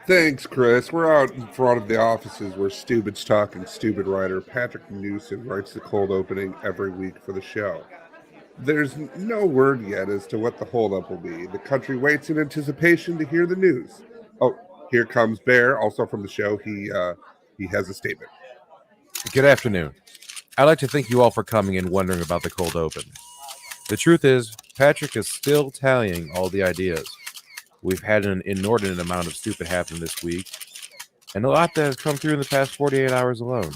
Thanks, Chris. We're out in front of the offices where Stupid's Talking Stupid writer Patrick Newsom writes the cold opening every week for the show. There's no word yet as to what the holdup will be. The country waits in anticipation to hear the news. Oh, here comes Bear, also from the show. He has a statement. Good afternoon. I'd like to thank you all for coming and wondering about the cold open. The truth is, Patrick is still tallying all the ideas. We've had an inordinate amount of stupid happen this week, and a lot that has come through in the past 48 hours alone.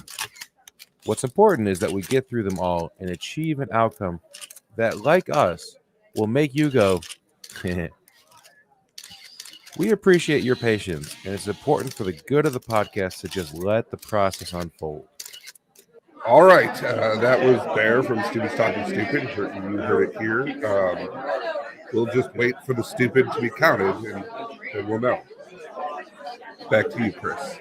What's important is that we get through them all and achieve an outcome that, like us, will make you go, We appreciate your patience, and it's important for the good of the podcast to just let the process unfold. All right, that was Bear from Stupid's Talking Stupid. You heard it here. We'll just wait for the stupid to be counted, and we'll know. Back to you, Chris.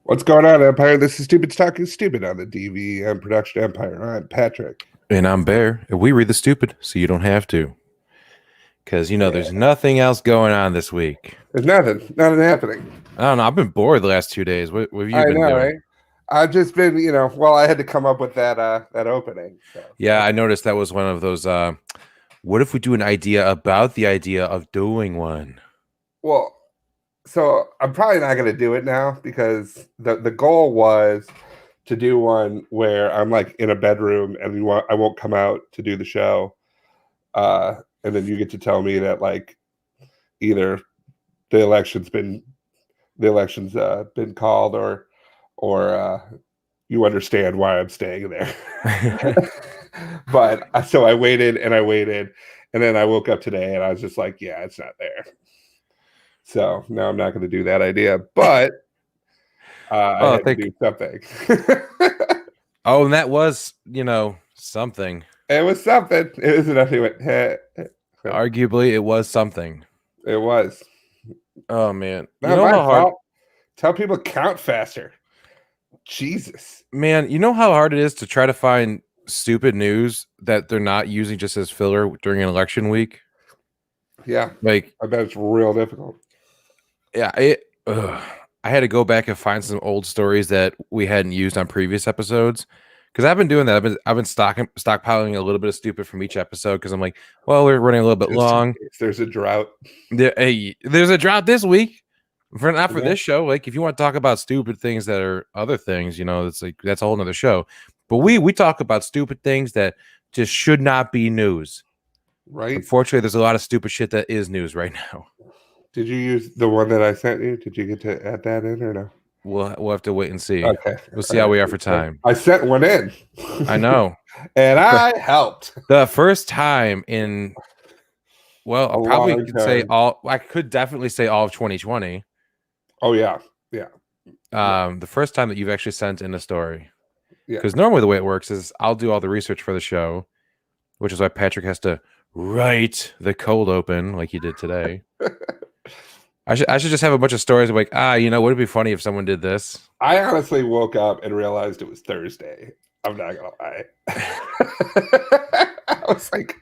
What's going on, Empire? This is Stupid's Talking Stupid on the DVM Production Empire. I'm Patrick. And I'm Bear. And we read the stupid so you don't have to. Because, there's nothing else going on this week. There's nothing happening. I don't know. I've been bored the last 2 days. What have you been doing? Right? I've just been, I had to come up with that opening. So. Yeah, I noticed that was one of those, what if we do an idea about the idea of doing one? Well, so I'm probably not going to do it now because the goal was to do one where I'm like in a bedroom and I won't come out to do the show. And then you get to tell me that like either the election's been called or you understand why I'm staying there. But so I waited and then I woke up today and I was just like, yeah, it's not there. So now I'm not going to do that idea, but I had to do something. Oh, and that was, something. It was something. It was nothing. Arguably, it was something. It was. Oh, man. Not my fault. Tell people to count faster. Jesus. Man, you know how hard it is to try to find stupid news that they're not using just as filler during an election week? Yeah. Like, I bet it's real difficult. Yeah, I had to go back and find some old stories that we hadn't used on previous episodes because I've been doing that. I've been stockpiling a little bit of stupid from each episode because I'm like, well, we're running a little bit long. There's a drought. There's a drought this week. For this show. Like, if you want to talk about stupid things that are other things, it's like that's a whole nother show. But we talk about stupid things that just should not be news. Right. Unfortunately, there's a lot of stupid shit that is news right now. Did you use the one that I sent you? Did you get to add that in or no? We'll have to wait and see. Okay. We'll see how we are for time. I sent one in. I know. And I helped. The first time in, well, I probably could say I could definitely say all of 2020. Oh, yeah. Yeah. The first time that you've actually sent in a story. Yeah. Because normally the way it works is I'll do all the research for the show, which is why Patrick has to write the cold open like he did today. I should just have a bunch of stories like, would it be funny if someone did this? I honestly woke up and realized it was Thursday. I'm not gonna lie. I was like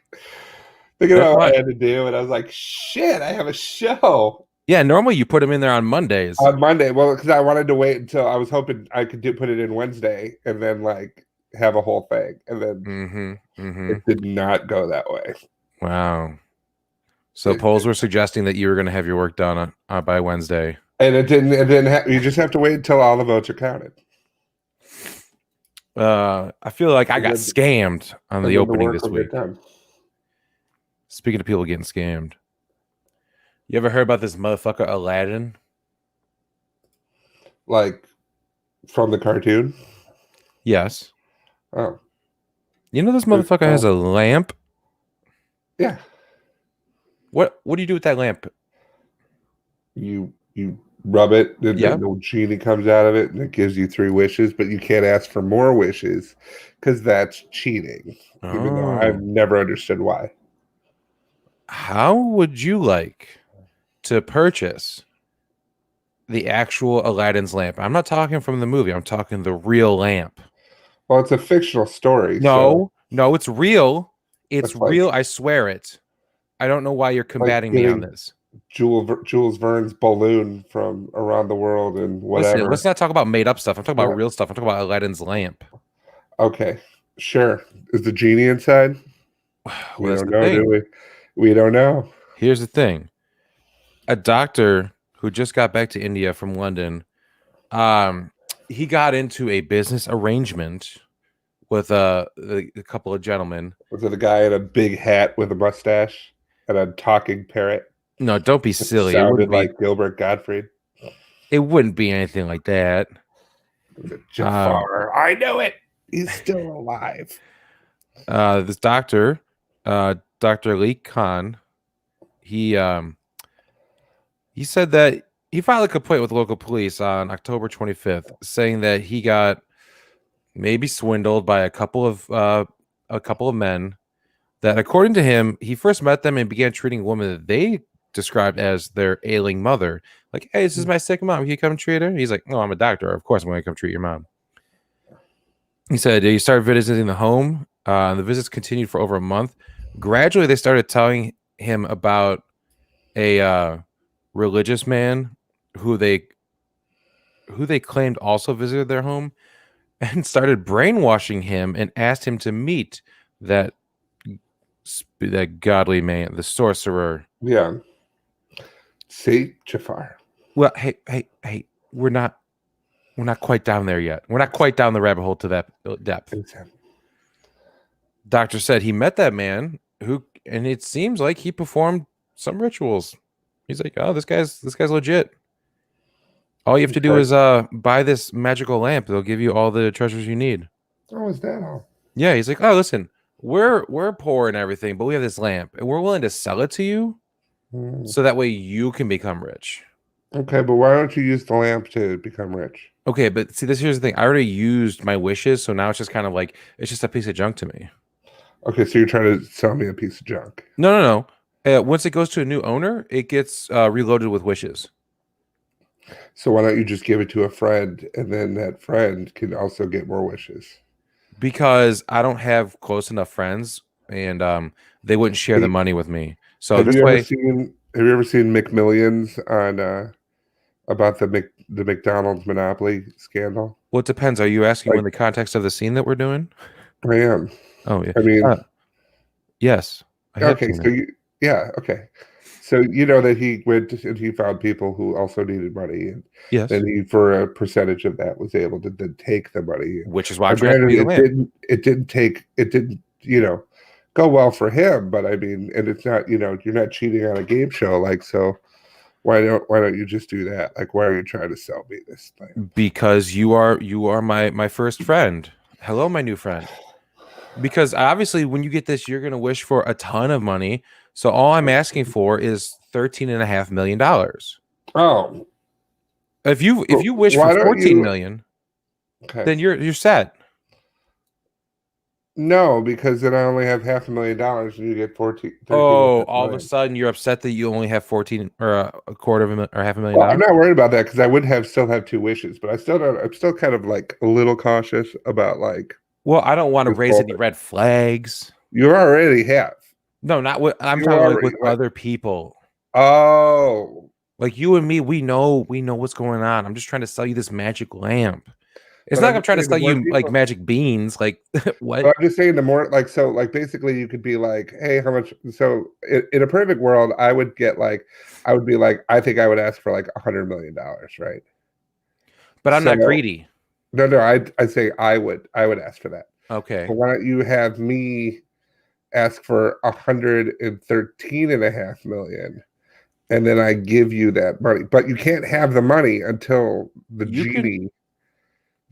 thinking about what I had to do, and I was like, shit, I have a show. Yeah, normally you put them in there on Mondays. On Monday, well, because I wanted to wait until I was hoping I could put it in Wednesday and then like have a whole thing, and then it did not go that way. Wow. So polls were suggesting that you were going to have your work done by Wednesday, and it didn't. You just have to wait until all the votes are counted. I feel like I got scammed on the opening this week. Speaking of people getting scammed, you ever heard about this motherfucker Aladdin? Like from the cartoon? Yes. Oh. This motherfucker has a lamp? Yeah. What do you do with that lamp? You rub it, and the genie comes out of it, and it gives you 3 wishes, but you can't ask for more wishes because that's cheating. Even though I've never understood why. How would you like to purchase The actual Aladdin's lamp. I'm not talking from the movie. I'm talking the real lamp. Well, it's a fictional story, so No, it's real. It's it's real. I swear it. I don't know why you're like combating me on getting this. Jules Verne's balloon from around the world and Listen, whatever. let's not talk about made up stuff. I'm talking about Yeah. real stuff. I'm talking about Aladdin's lamp. Okay, sure. Is the genie inside? Well, We that's don't the know, do thing. we? We don't know. Here's the thing. A doctor who just got back to India from London, um, he got into a business arrangement with a couple of gentlemen. Was it a guy in a big hat with a mustache and a talking parrot No, don't be that silly. It sounded wouldn't be. like Gilbert Gottfried? It wouldn't be anything like that. Was it Um, Jafar? I know it. He's still alive. this doctor, Dr. Lee Khan, he um he said that he filed a complaint with local police on October 25th, saying that he got maybe swindled by a couple of men that, according to him, he first met them and began treating a woman that they described as their ailing mother. Like, hey, this is my sick mom. Can you come treat her? He's like, no, I'm a doctor. Of course I'm going to come treat your mom. He said he started visiting the home. And the visits continued for over a month. Gradually, they started telling him about a religious man who they claimed also visited their home, and started brainwashing him and asked him to meet that godly man, the sorcerer. Yeah. See, Jafar. Well, hey, we're not quite down there yet. We're not quite down the rabbit hole to that depth. It's him. Doctor said he met that man and it seems like he performed some rituals. He's like, oh, this guy's legit. All you have to do is buy this magical lamp. They'll give you all the treasures you need. Oh, is that all? Yeah, he's like, oh, listen, we're poor and everything, but we have this lamp, and we're willing to sell it to you, so that way you can become rich. Okay, but why don't you use the lamp to become rich? Okay, but see, here's the thing. I already used my wishes, so now it's just kind of like it's just a piece of junk to me. Okay, so you're trying to sell me a piece of junk. No. Once it goes to a new owner, it gets reloaded with wishes. So why don't you just give it to a friend, and then that friend can also get more wishes? Because I don't have close enough friends, and they wouldn't share the money with me. So Have this you ever way, seen McMillions on about the McDonald's monopoly scandal? well, it depends. Are you asking Like, in the context of the scene that we're doing? I am. Oh yeah. I mean, Yes, I have okay, seen so it. okay. So you know that he went and he found people who also needed money, and Yes, then he, for a percentage of that, was able to then take the money. which is why I'm And trying to granted, be the lamp. it didn't, go well for him. But I mean, and it's not, you're not cheating on a game show, like, so why don't you just do that? Like, why are you trying to sell me this thing? Because you are my first friend. Hello, my new friend. Because obviously, when you get this, you're gonna wish for a ton of money. So all I'm asking for is $13.5 million. Oh, If you wish for why don't 14 you? million, Okay, then you're set. no, because then I only have $500,000, and you get 13 and a Oh, half all of a million. sudden you're upset that you only have 14 or a quarter of a million or half a million Well, I'm dollars. not worried about that because I would have still have two wishes, but I still don't. I'm still kind of like a little cautious about like Well, I don't want to this raise whole any thing. red flags. You already have. No, not with. I'm You talking like already with like. other people. Oh, Like you and me, we know what's going on. I'm just trying to sell you this magic lamp. It's but not I'm like I'm just trying to saying the sell more you like people. magic beans. Like But what? I'm just saying the more like so like basically you could be like, hey, how much? So in a perfect world, I would get like, I would be like, I think I would ask for like $100 million, right? But I'm So not greedy. no, I'd say I would ask for that. Okay. But why don't you have me ask for 113.5 million, and then I give you that money. But you can't have the money until the You can genie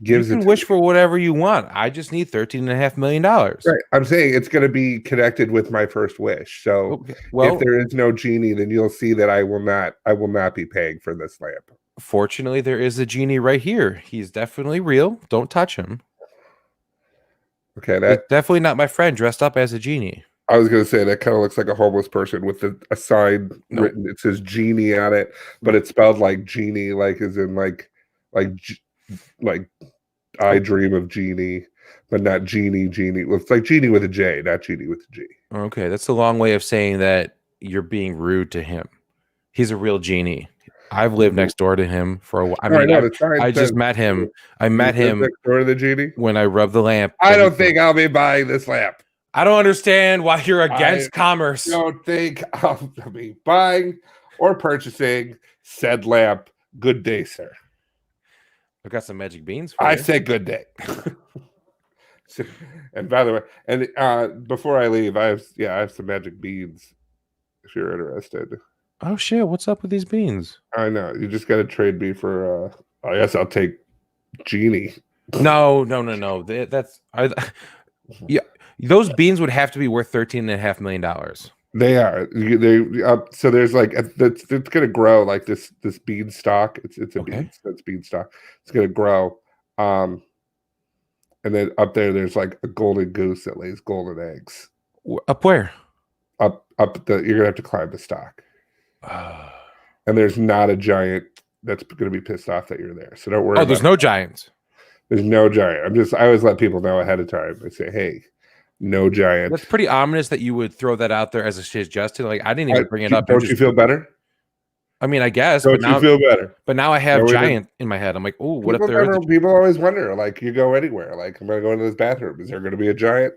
you gives it can to wish me. for whatever you want. I just need $13.5 million. Right. I'm saying it's going to be connected with my first wish. So Okay. if Well, there is no genie, then you'll see that I will not be paying for this lamp. fortunately, there is a genie right here. He's definitely real. Don't touch him. Okay, It's definitely not my friend dressed up as a genie. I was gonna say that kind of looks like a homeless person with a sign Nope. written. It says genie on it, but it's spelled like genie, like as in like g- like I Oh, dream of genie, but not genie. Genie. Well, it's like genie with a J, not genie with a G. okay, that's a long way of saying that you're being rude to him. He's a real genie. I've lived Mhm. next door to him for a while. I No, I mean, know I the sign I says just met him. I you met live him next door to the genie. when I rubbed the lamp. I That he don't think I'll be buying this lamp. I don't understand why you're I against commerce. don't think I'll be buying or purchasing said lamp. Good day, sir. I've got some magic beans for I you. say good day. And by the way, and before I leave, I have some magic beans if you're interested. Oh shit, what's up with these beans? I know you just got to trade me for. I guess I'll take genie. No. That's yeah. Those beans would have to be worth $13.5 million. They are. So there's like it's gonna grow like this bean stalk. It's a Okay. bean. It's beanstalk. It's gonna grow. Um, and then up there's like a golden goose that lays golden eggs. Up where? You're gonna have to climb the stalk. And there's not a giant that's gonna be pissed off that you're there. So don't worry. Oh, about there's it. no giants. There's no giant. I always let people know ahead of time. I say, hey, no giant. That's pretty ominous that you would throw that out there as a suggestion. Like I didn't even bring it up. Don't you feel better? I mean, I guess, Don't you feel better? but now I have No, we giant in my head. I'm like, oh, what if there is? People always wonder, like, you go anywhere, like, I'm gonna go into this bathroom. Is there gonna be a giant?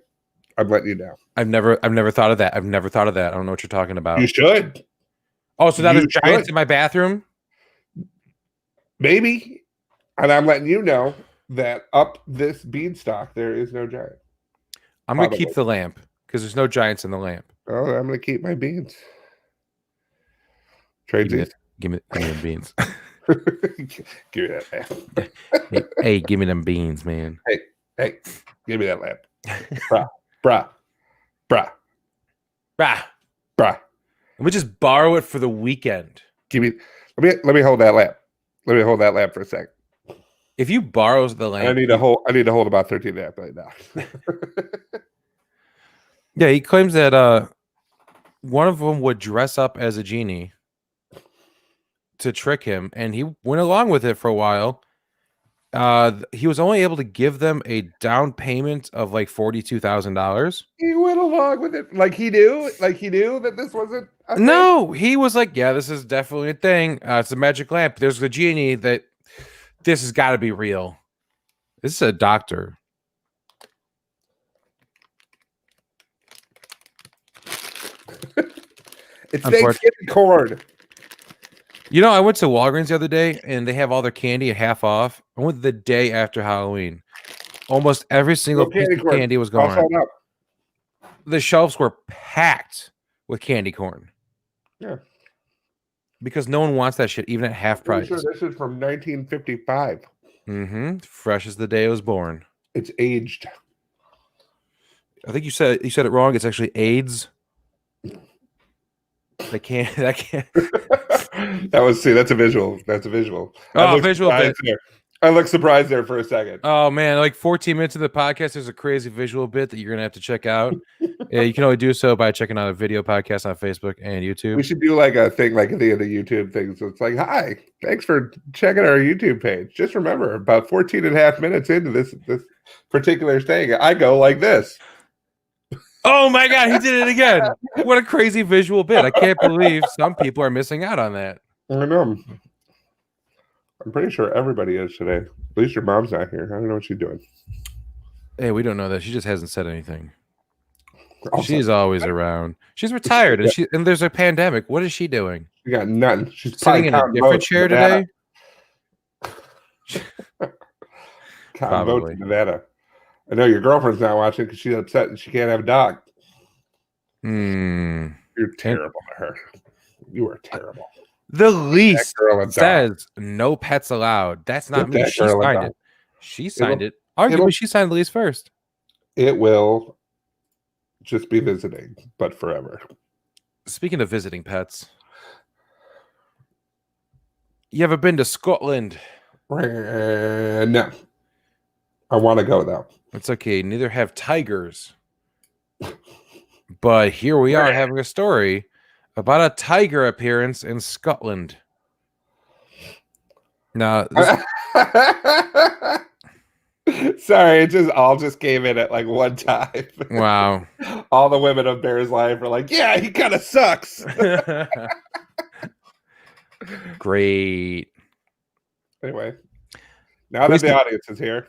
I'm letting you know. I've never thought of that. I've never thought of that. I don't know what you're talking about. You should. Oh, so now there's You giants should. in my bathroom? Maybe. And I'm letting you know that up this beanstalk there is no giant. I'm gonna keep the lamp because there's no giants in the lamp. Oh, I'm gonna keep my beans. Give me, Tradesies. give me them beans. Give me that lamp. hey, give me them beans, man. Hey, give me that lamp. Bruh. Let me just borrow it for the weekend. Let me hold that lamp. Let me hold that lamp for a second. If you borrow the lamp, I need to hold about 13 and a half million now. Yeah, he claims that one of them would dress up as a genie to trick him, and he went along with it for a while. He was only able to give them a down payment of like $42,000. He went along with it like he knew that this wasn't a thing. No, he was like, yeah, this is definitely a thing. It's a magic lamp. There's a genie that this has got to be real. This is a doctor. It's Thanksgiving corn. You know, I went to Walgreens the other day and they have all their candy at half off. I went the day after Halloween. Almost every single piece of candy was gone. The shelves were packed with candy corn. Yeah. Because no one wants that shit, even at half price. Sure, this is from 1955. Mm-hmm. Fresh as the day it was born. It's aged. I think you said it wrong. It's actually AIDS. That can't. That's a visual. That's a visual. Oh, visual bit. I look surprised there for a second. Oh man, like 14 minutes of the podcast, there's a crazy visual bit that you're gonna have to check out. You can only do so by checking out a video podcast on Facebook and YouTube. We should do like a thing like at the end of YouTube thing. So it's like, hi, thanks for checking our YouTube page. Just remember, about 14 and a half minutes into this particular thing, I go like this. Oh my god, he did it again. What a crazy visual bit. I can't believe some people are missing out on that. I know. I'm pretty sure everybody is today. At least your mom's not here. I don't know what she's doing. Hey, we don't know that. She just hasn't said anything. Also, she's always around. She's retired, and there's a pandemic. What is she doing? She got nothing. She's sitting in a different chair today. Counting votes in Nevada. I know your girlfriend's not watching because she's upset and she can't have a dog. You're terrible to her. You are terrible. The lease says no pets allowed. That's not me. She signed it. She signed it. Arguably, she signed the lease first. It will just be visiting, but forever. Speaking of visiting pets, you ever been to Scotland? No. I want to go, though. It's okay. Neither have tigers. But here we are having a story about a tiger appearance in Scotland. Now, Sorry, it just came in at like one time. wow. All the women of Bear's life are like, yeah, he kind of sucks. Great. Anyway, now that the audience is here,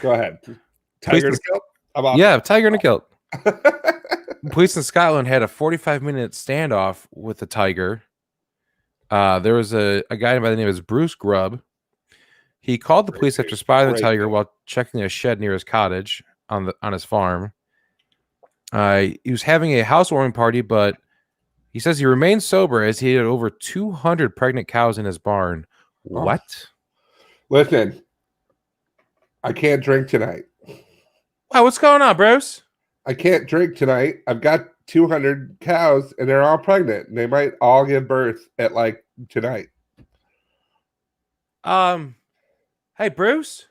go ahead. Tiger to kill? Yeah, tiger in a kilt. Police in Scotland had a 45-minute standoff with the tiger. There was a guy by the name of Bruce Grubb. He called the police after spotting the tiger while checking a shed near his cottage on his farm. He was having a housewarming party, but he says he remained sober as he had over 200 pregnant cows in his barn. Oh. What? Listen, I can't drink tonight. Wow, what's going on, bros? I can't drink tonight. I've got 200 cows and they're all pregnant. And they might all give birth at like tonight. Hey, Bruce?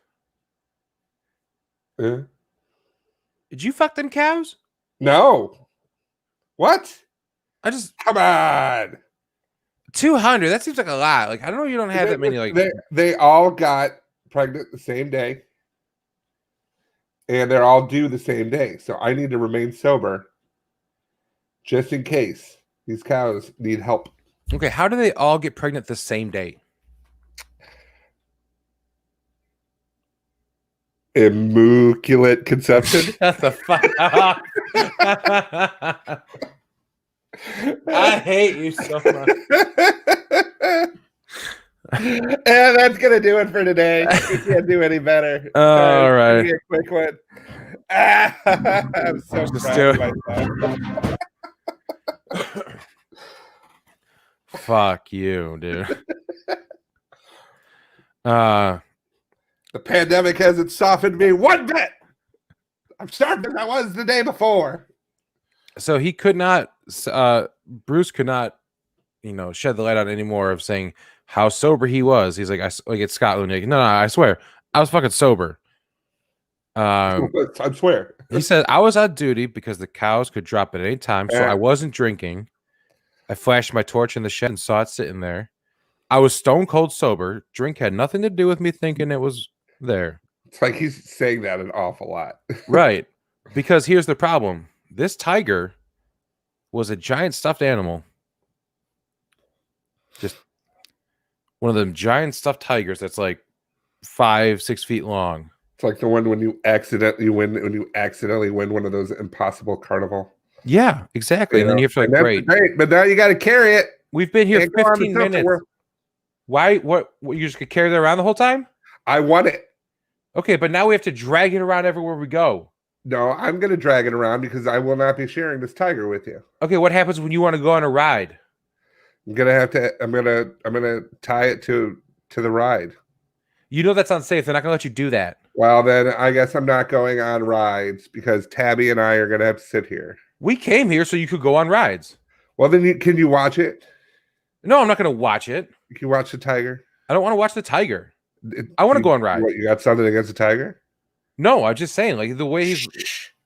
Did you fuck them cows? No. What? Come on. 200. That seems like a lot. Like, I don't know. You don't have that many. Like, they all got pregnant the same day, and they're all due the same day. So I need to remain sober, just in case these cows need help. Okay, how do they all get pregnant the same day? Immaculate conception. Shut the fuck up. I hate you so much. And that's gonna do it for today. We can't do any better. All right. A quick one. I'm so proud of myself. Fuck you, dude. The pandemic hasn't softened me one bit. I'm sharp as I was the day before. So he could not, Bruce could not, shed the light on anymore of saying how sober he was. He's like, it's Scotland. Like, no, I swear, I was fucking sober. I swear. He said, I was on duty because the cows could drop at any time, so I wasn't drinking. I flashed my torch in the shed and saw it sitting there. I was stone cold sober. Drink had nothing to do with me thinking it was there. It's like he's saying that an awful lot. Right. Because here's the problem. This tiger was a giant stuffed animal. Just one of them giant stuffed tigers that's like 5-6 feet long. It's like the one when you accidentally win one of those impossible carnival. Yeah, exactly. And then you have to like, great. But now you got to carry it. We've been here 15 minutes. Why? What? You just could carry that around the whole time? I want it. Okay, but now we have to drag it around everywhere we go. No, I'm going to drag it around because I will not be sharing this tiger with you. Okay, what happens when you want to go on a ride? I'm gonna tie it to the ride. You know that's unsafe. They're not gonna let you do that. Well, then I guess I'm not going on rides because Tabby and I are gonna have to sit here. We came here so you could go on rides. Well, then can you watch it? No, I'm not gonna watch it. Can you watch the tiger? I don't want to watch the tiger. I want to go on rides. What, you got something against the tiger? No, I'm just saying, like the way he's.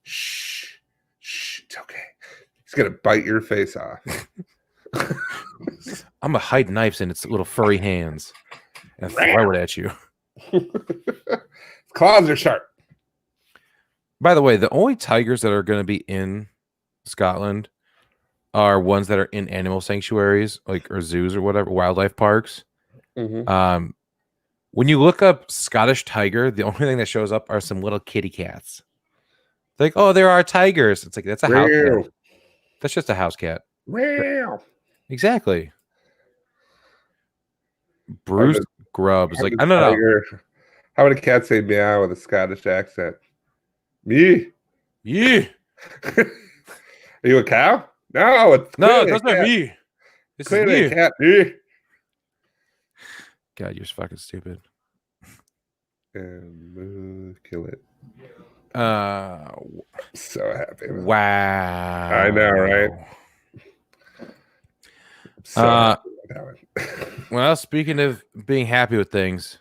Shh. It's okay. He's gonna bite your face off. I'm gonna hide knives in its little furry hands and throw it at you. Claws are sharp. By the way, the only tigers that are going to be in Scotland are ones that are in animal sanctuaries, like or zoos or whatever, wildlife parks. Mm-hmm. When you look up Scottish tiger, the only thing that shows up are some little kitty cats. It's like, oh, there are tigers. It's like that's a house cat. That's just a house cat. Real. Exactly. Bruce Grubb is like, I don't know. How would a cat say meow with a Scottish accent? Me? Yeah. Are you a cow? No, it's no, that's not me. This is me. A cat. Me. God, you're fucking stupid. And kill it. So happy. Wow. I know, right? So well, speaking of being happy with things,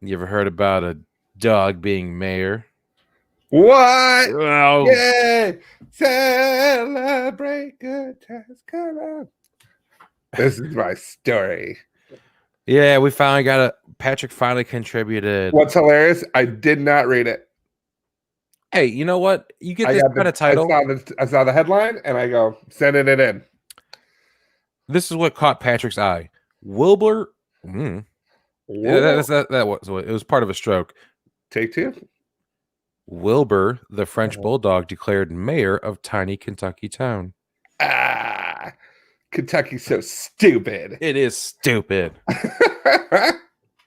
you ever heard about a dog being mayor? What? Oh, Yay! Celebrate good times. Come on. This is my story. yeah, we finally got a Patrick finally contributed. What's hilarious? I did not read it. Hey, you know what? You get I this got kind of I title. saw the headline and I go sending it in. This is what caught Patrick's eye. Wilbur. Whoa. That was it was part of a stroke. Take two. Wilbur, the French bulldog, declared mayor of tiny Kentucky town. Ah, Kentucky's so stupid. It is stupid.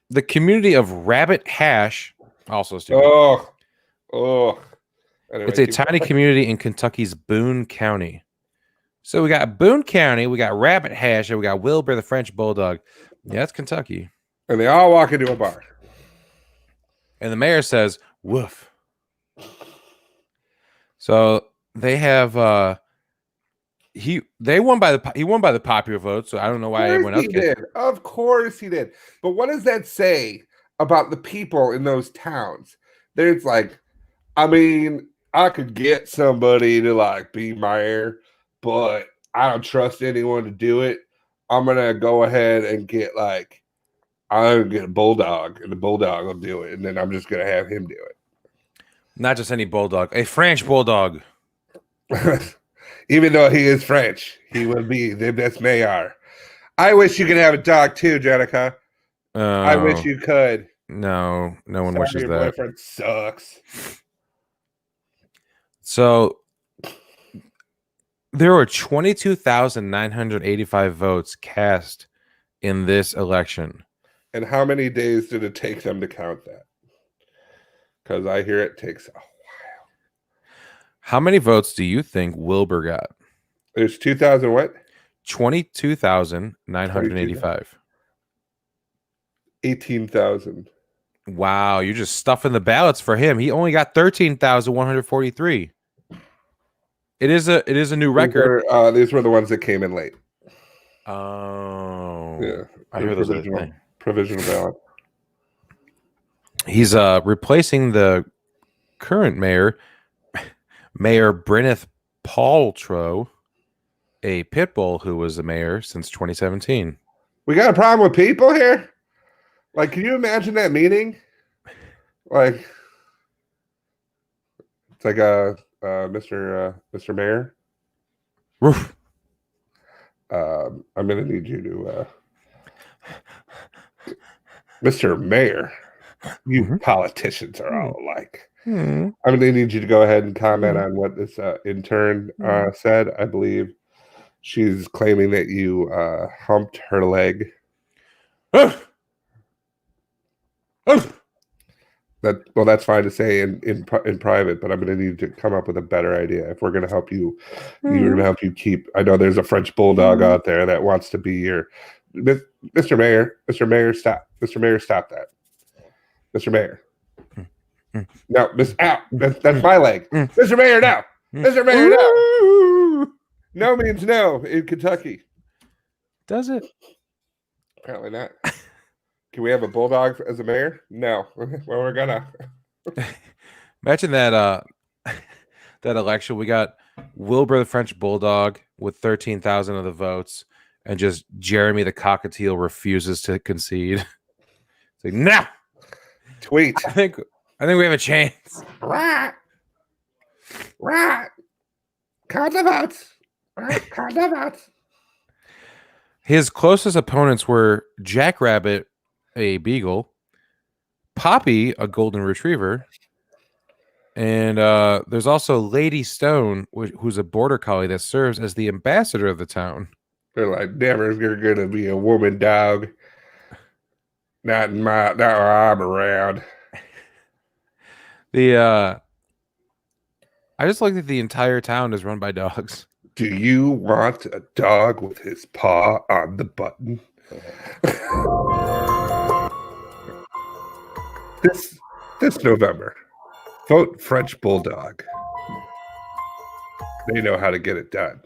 The community of Rabbit Hash, also stupid. Oh. Anyway, It's a tiny community in Kentucky's Boone County. So we got Boone County, we got Rabbit Hash, and we got Wilbur, the French bulldog. Yeah, that's Kentucky. And they all walk into a bar. And the mayor says, "Woof." So they have he won by the popular vote. So I don't know why everyone else did. Of course he did. But what does that say about the people in those towns? There's like, I mean, I could get somebody to like be mayor, but I don't trust anyone to do it. I'm gonna go ahead and get like, I'm gonna get a bulldog, and the bulldog will do it, and then I'm just gonna have him do it. Not just any bulldog, a French bulldog. Even though he is French, he will be the best mayor. I wish you could have a dog too, Jenica. I wish you could. No one wishes your that. boyfriend sucks. So there were 22,985 votes cast in this election. And how many days did it take them to count that? Because I hear it takes a while. How many votes do you think Wilbur got? There's 2,000 what? 22,985. 18,000. Wow, you're just stuffing the ballots for him. He only got 13,143. It is a new record. These were the ones that came in late. Oh, yeah. I hear those provisional ballot. He's replacing the current mayor, Mayor Bryneth Paltrow, a pit bull who was the mayor since 2017. We got a problem with people here. Like, can you imagine that meeting? Like, it's like Mr. Mayor. Roof. I'm gonna need you to, Mr. Mayor. You politicians are all alike. I'm gonna need you to go ahead and comment on what this intern said. I believe she's claiming that you humped her leg. That's fine to say in private, but I'm going to need to come up with a better idea if we're going to help you. You're going to help you keep. I know there's a French bulldog out there that wants to be your Mr. Mayor. Mr. Mayor, stop. Mr. Mayor, stop that. Mr. Mayor. No, that's my leg. Mr. Mayor, no. Mr. Mayor, no. No means no in Kentucky. Does it? Apparently not. Can we have a bulldog as a mayor? No. Well, we're gonna. Imagine that that election. We got Wilbur the French bulldog with 13,000 of the votes, and just Jeremy the cockatiel refuses to concede. It's like, no. Tweet. I think we have a chance. Right. Count the votes. Right. Count the votes. His closest opponents were Jackrabbit, a beagle, Poppy, a golden retriever, and there's also Lady Stone, who's a border collie that serves as the ambassador of the town. They're like, never going to be a woman dog. Not where I'm around. I just like that the entire town is run by dogs. Do you want a dog with his paw on the button? This November, vote French Bulldog. They know how to get it done.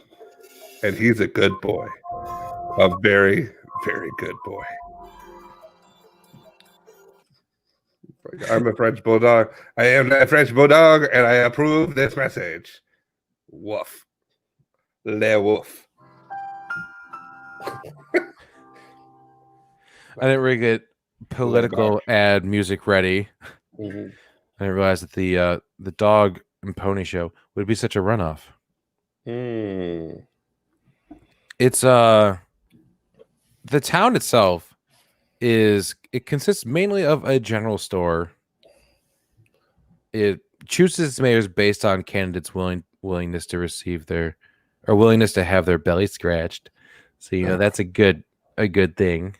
And he's a good boy. A very, very good boy. I'm a French bulldog. I am a French bulldog, and I approve this message. Woof. Le woof. I didn't really get political ad music ready. Mm-hmm. I didn't realize that the dog and pony show would be such a runoff. It's the town itself it consists mainly of a general store. It chooses its mayors based on candidates' willingness to receive their or willingness to have their belly scratched. So that's a good thing.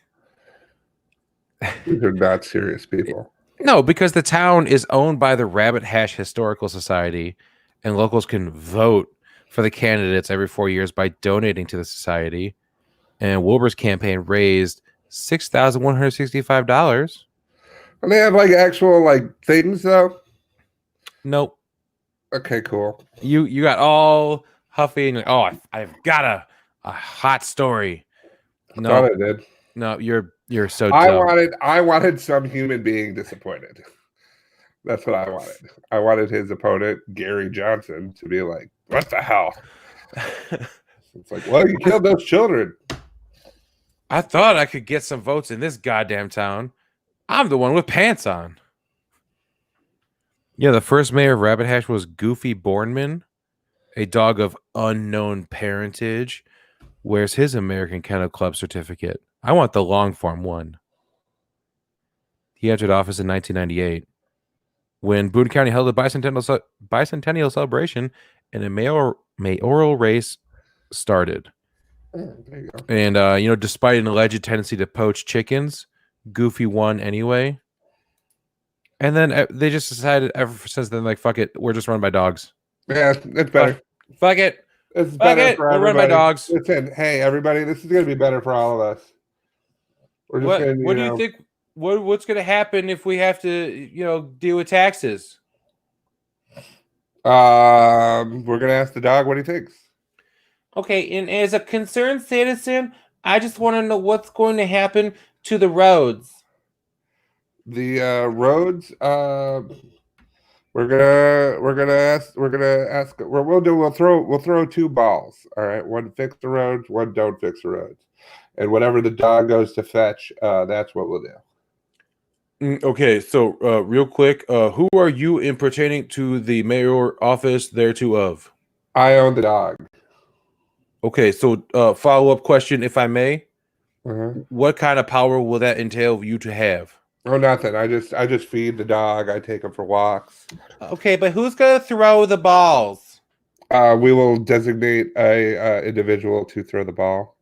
These are not serious people. No, because the town is owned by the Rabbit Hash Historical Society, and locals can vote for the candidates every 4 years by donating to the society. And Wilbur's campaign raised $6,165. And they have like actual like things though. Nope. Okay, cool. You got all huffy and I've got a hot story. No, Thought I did. No, you're so dumb. I wanted some human being disappointed. That's what I wanted. I wanted his opponent, Gary Johnson, to be like, what the hell? It's like, well, you killed those children. I thought I could get some votes in this goddamn town. I'm the one with pants on. Yeah, the first mayor of Rabbit Hash was Goofy Bornman, a dog of unknown parentage. Where's his American Kennel Club certificate? I want the long form one. He entered office in 1998 when Boone County held a bicentennial celebration and a mayoral race started. There you go. And despite an alleged tendency to poach chickens, Goofy won anyway. And then they just decided ever since then, like, fuck it, we're just run by dogs. Yeah, it's better. Fuck it. It's better for everybody. We're run by dogs. Listen, hey, everybody, this is going to be better for all of us. We're just gonna, what do you think? What's going to happen if we have to, deal with taxes? We're going to ask the dog what he thinks. Okay, and as a concerned citizen, I just want to know what's going to happen to the roads. The roads, we'll throw two balls. All right, one fix the roads, one don't fix the roads, and whatever the dog goes to fetch, that's what we'll do. Okay, so real quick, who are you in pertaining to the mayor office thereto of? I own the dog. Okay, so follow-up question, if I may. Uh-huh. What kind of power will that entail you to have? Oh, nothing. I just feed the dog. I take him for walks. Okay, but who's gonna throw the balls? We will designate a individual to throw the ball.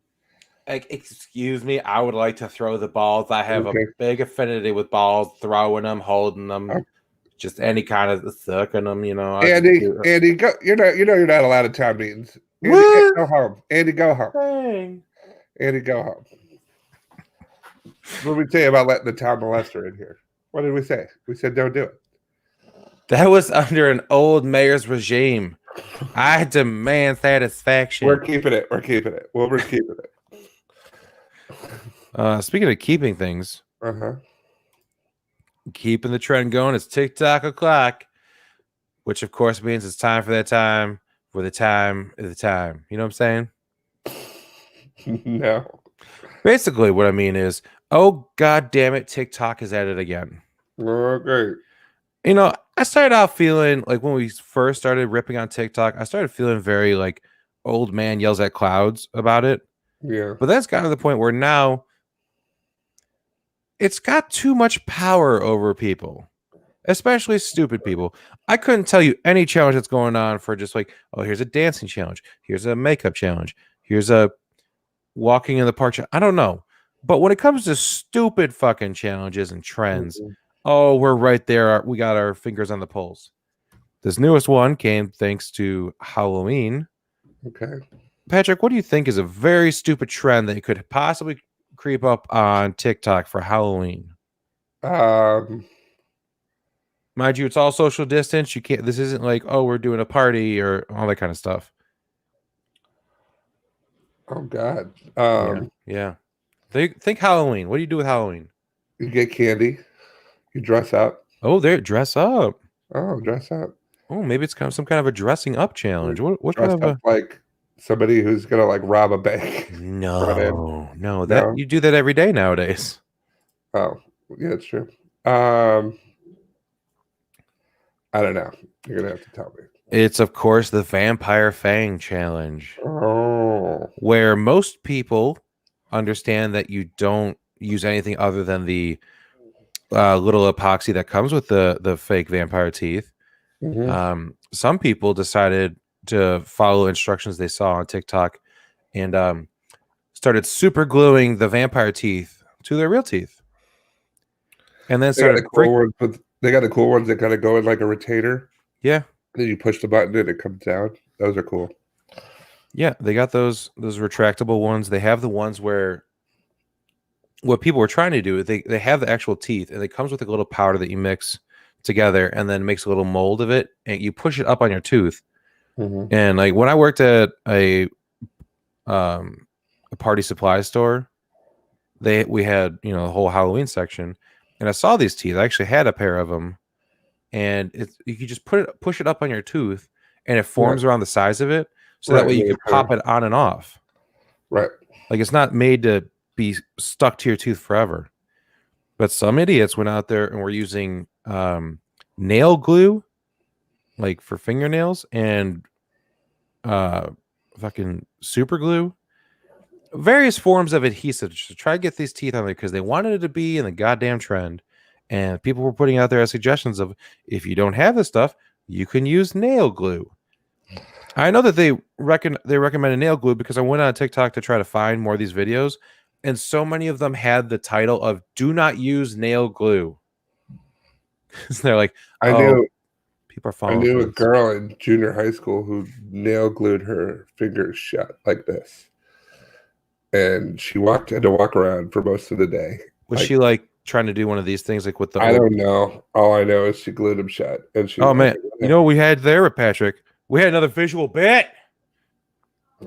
Excuse me, I would like to throw the balls. I have a big affinity with balls, throwing them, holding them, just any kind of sucking them. Andy, go. You're not allowed at town meetings. Andy, go home. Andy, go home. Dang. Andy, go home. What did we say about letting the town molester in here? What did we say? We said don't do it. That was under an old mayor's regime. I demand satisfaction. We're keeping it. We're keeping it. Speaking of keeping things, keeping the trend going, it's TikTok o'clock, which of course means it's time for that time where the time is the time. You know what I'm saying? No. Basically, what I mean is, oh, God damn it, TikTok is at it again. Okay. I started out feeling like when we first started ripping on TikTok, I started feeling very like old man yells at clouds about it. Yeah. But that's gotten to the point where now it's got too much power over people, especially stupid people. I couldn't tell you any challenge that's going on for just like, oh, here's a dancing challenge. Here's a makeup challenge. Here's a walking in the park. I don't know. But when it comes to stupid fucking challenges and trends, oh, we're right there. We got our fingers on the pulse. This newest one came thanks to Halloween. Okay. Patrick, what do you think is a very stupid trend that could possibly creep up on TikTok for Halloween? Mind you, it's all social distance. You can't. This isn't like, oh, we're doing a party or all that kind of stuff. Oh God. Yeah. Think Halloween. What do you do with Halloween? You get candy. You dress up. Oh, there, dress up. Oh, dress up. Oh, maybe it's kind of some kind of a dressing up challenge. What kind Dress of up a? like somebody who's gonna like rob a bank. Run in. No, that No. you do that every day nowadays. Oh, yeah, it's true. Um, I don't know. You're gonna have to tell me. It's of course the Vampire Fang challenge, Oh. where most people understand that you don't use anything other than the little epoxy that comes with the fake vampire teeth. Hmm. Some people decided to follow instructions they saw on TikTok and started super gluing the vampire teeth to their real teeth, and then They got the started cool ones they got the cool ones that kind of go in like a retainer. yeah, Then you push the button and it comes down. Those are cool. yeah, they got those retractable ones. They have the ones where what people were trying to do is they have the actual teeth and it comes with a little powder that you mix together and then makes a little mold of it and you push it up on your tooth. Hmm. And like when I worked at a party supply store, we had the whole Halloween section, and I saw these teeth. I actually had a pair of them, and you could just push it up on your tooth, and it Right, forms around the size of it, so that right. way And you then it could kind pop of it on and off. right. Like it's not made to be stuck to your tooth forever. But some idiots went out there and were using nail glue, like for fingernails, and uh, fucking super glue, various forms of adhesive to try to get these teeth on there because they wanted it to be in the goddamn trend. And people were putting out there suggestions of if you don't have this stuff, you can use nail glue. I know that they recommended nail glue because I went on TikTok to try to find more of these videos, and so many of them had the title of "Do not use nail glue." So they're like, I "Oh, knew people are I falling knew for a this." girl in junior high school who nail glued her fingers shut like this. And had to walk around for most of the day. Was Like, she like trying to do one of these things, like with the I old? don't know. All I know is she glued them shut. And she Oh I was man, like, what you know what happened? we had there with Patrick? We had another visual bit.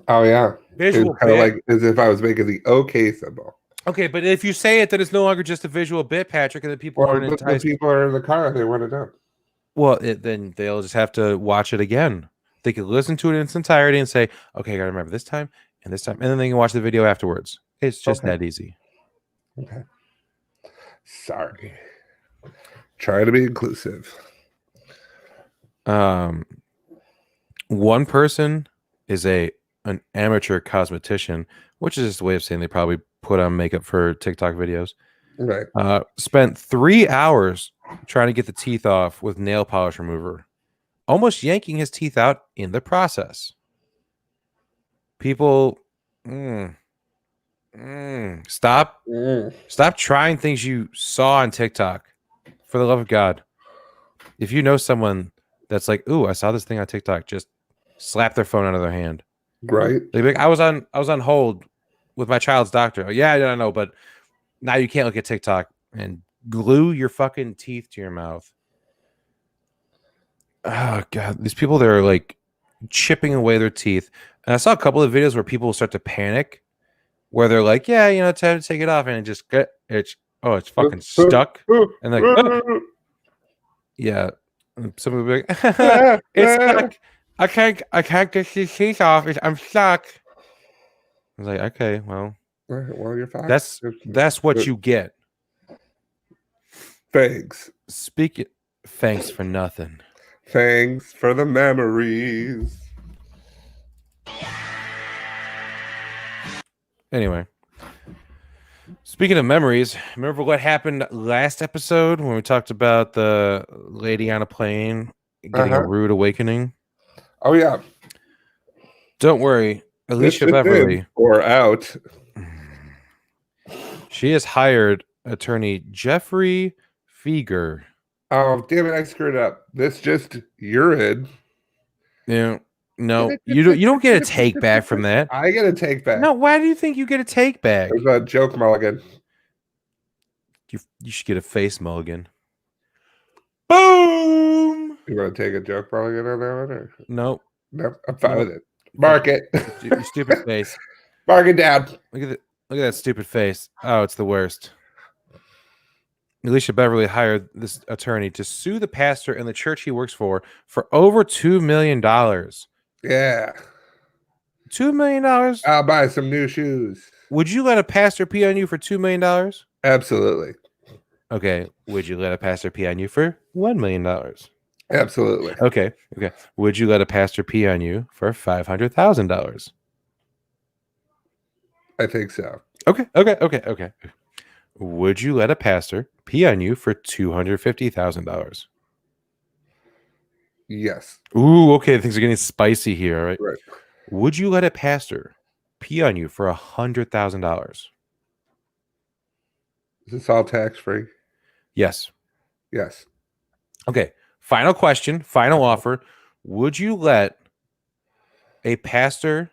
Oh yeah. It's Visual kind of bit. like as if I was making the okay symbol. Okay, but if you say it, then it's no longer just a visual bit, Patrick, and the people Well, aren't the enticed. people are in the car, they want to know. Well, then they'll just have to watch it again. They could listen to it in its entirety and say, "Okay, I got to remember this time," and then they can watch the video afterwards. It's just Okay. that easy. Okay. Sorry. Try to be inclusive. Um, one person is an amateur cosmetician, which is just a way of saying they probably put on makeup for TikTok videos. Right. Spent 3 hours trying to get the teeth off with nail polish remover, almost yanking his teeth out in the process. People, stop Mm. trying things you saw on TikTok. For the love of God, if you know someone that's like, "Ooh, I saw this thing on TikTok," just slap their phone out of their hand. Right. They'd be like, I was on hold with my child's doctor. Yeah, I don't know, but now you can't look at TikTok and glue your fucking teeth to your mouth. Oh God, these people that are like chipping away their teeth. And I saw a couple of videos where people start to panic, where they're like, "Yeah, it's time to take it off," and it just it's fucking stuck, and like, oh yeah, and some people be like, "It's stuck. I can't get these teeth off. I'm stuck." I was like, "Okay, well, Well, you're fine. that's what you get." Thanks. Speak it. Thanks for nothing. Thanks for the memories. Anyway, speaking of memories, remember what happened last episode when we talked about the lady on a plane getting a Uh-huh. rude awakening? Oh yeah. Don't worry, This Alicia just in Beverly. or out. She has hired attorney Jeffrey Feger. Oh, damn it, I screwed up. This just urine. No, you don't get a take back from that. I get a take back. No, why do you think you get a take back? It was a joke mulligan. You should get a face mulligan. Boom! You want to take a joke mulligan on that one? Or? Nope. Nope, I'm fine Nope. with it. Mark it. Your stupid face. Mark it down. Look at that stupid face. Oh, it's the worst. Alicia Beverly hired this attorney to sue the pastor and the church he works for over $2 million. Yeah. $2 million? I'll buy some new shoes. Would you let a pastor pee on you for $2 million? Absolutely. Okay. Would you let a pastor pee on you for $1 million? Absolutely. Okay. Would you let a pastor pee on you for $500,000? I think so. Okay. Would you let a pastor pee on you for $250,000? Yes. Ooh, okay. Things are getting spicy here. All right. Right. Would you let a pastor pee on you for $100,000? Is this all tax free? Yes. Yes. Okay. Final question. Final offer. Would you let a pastor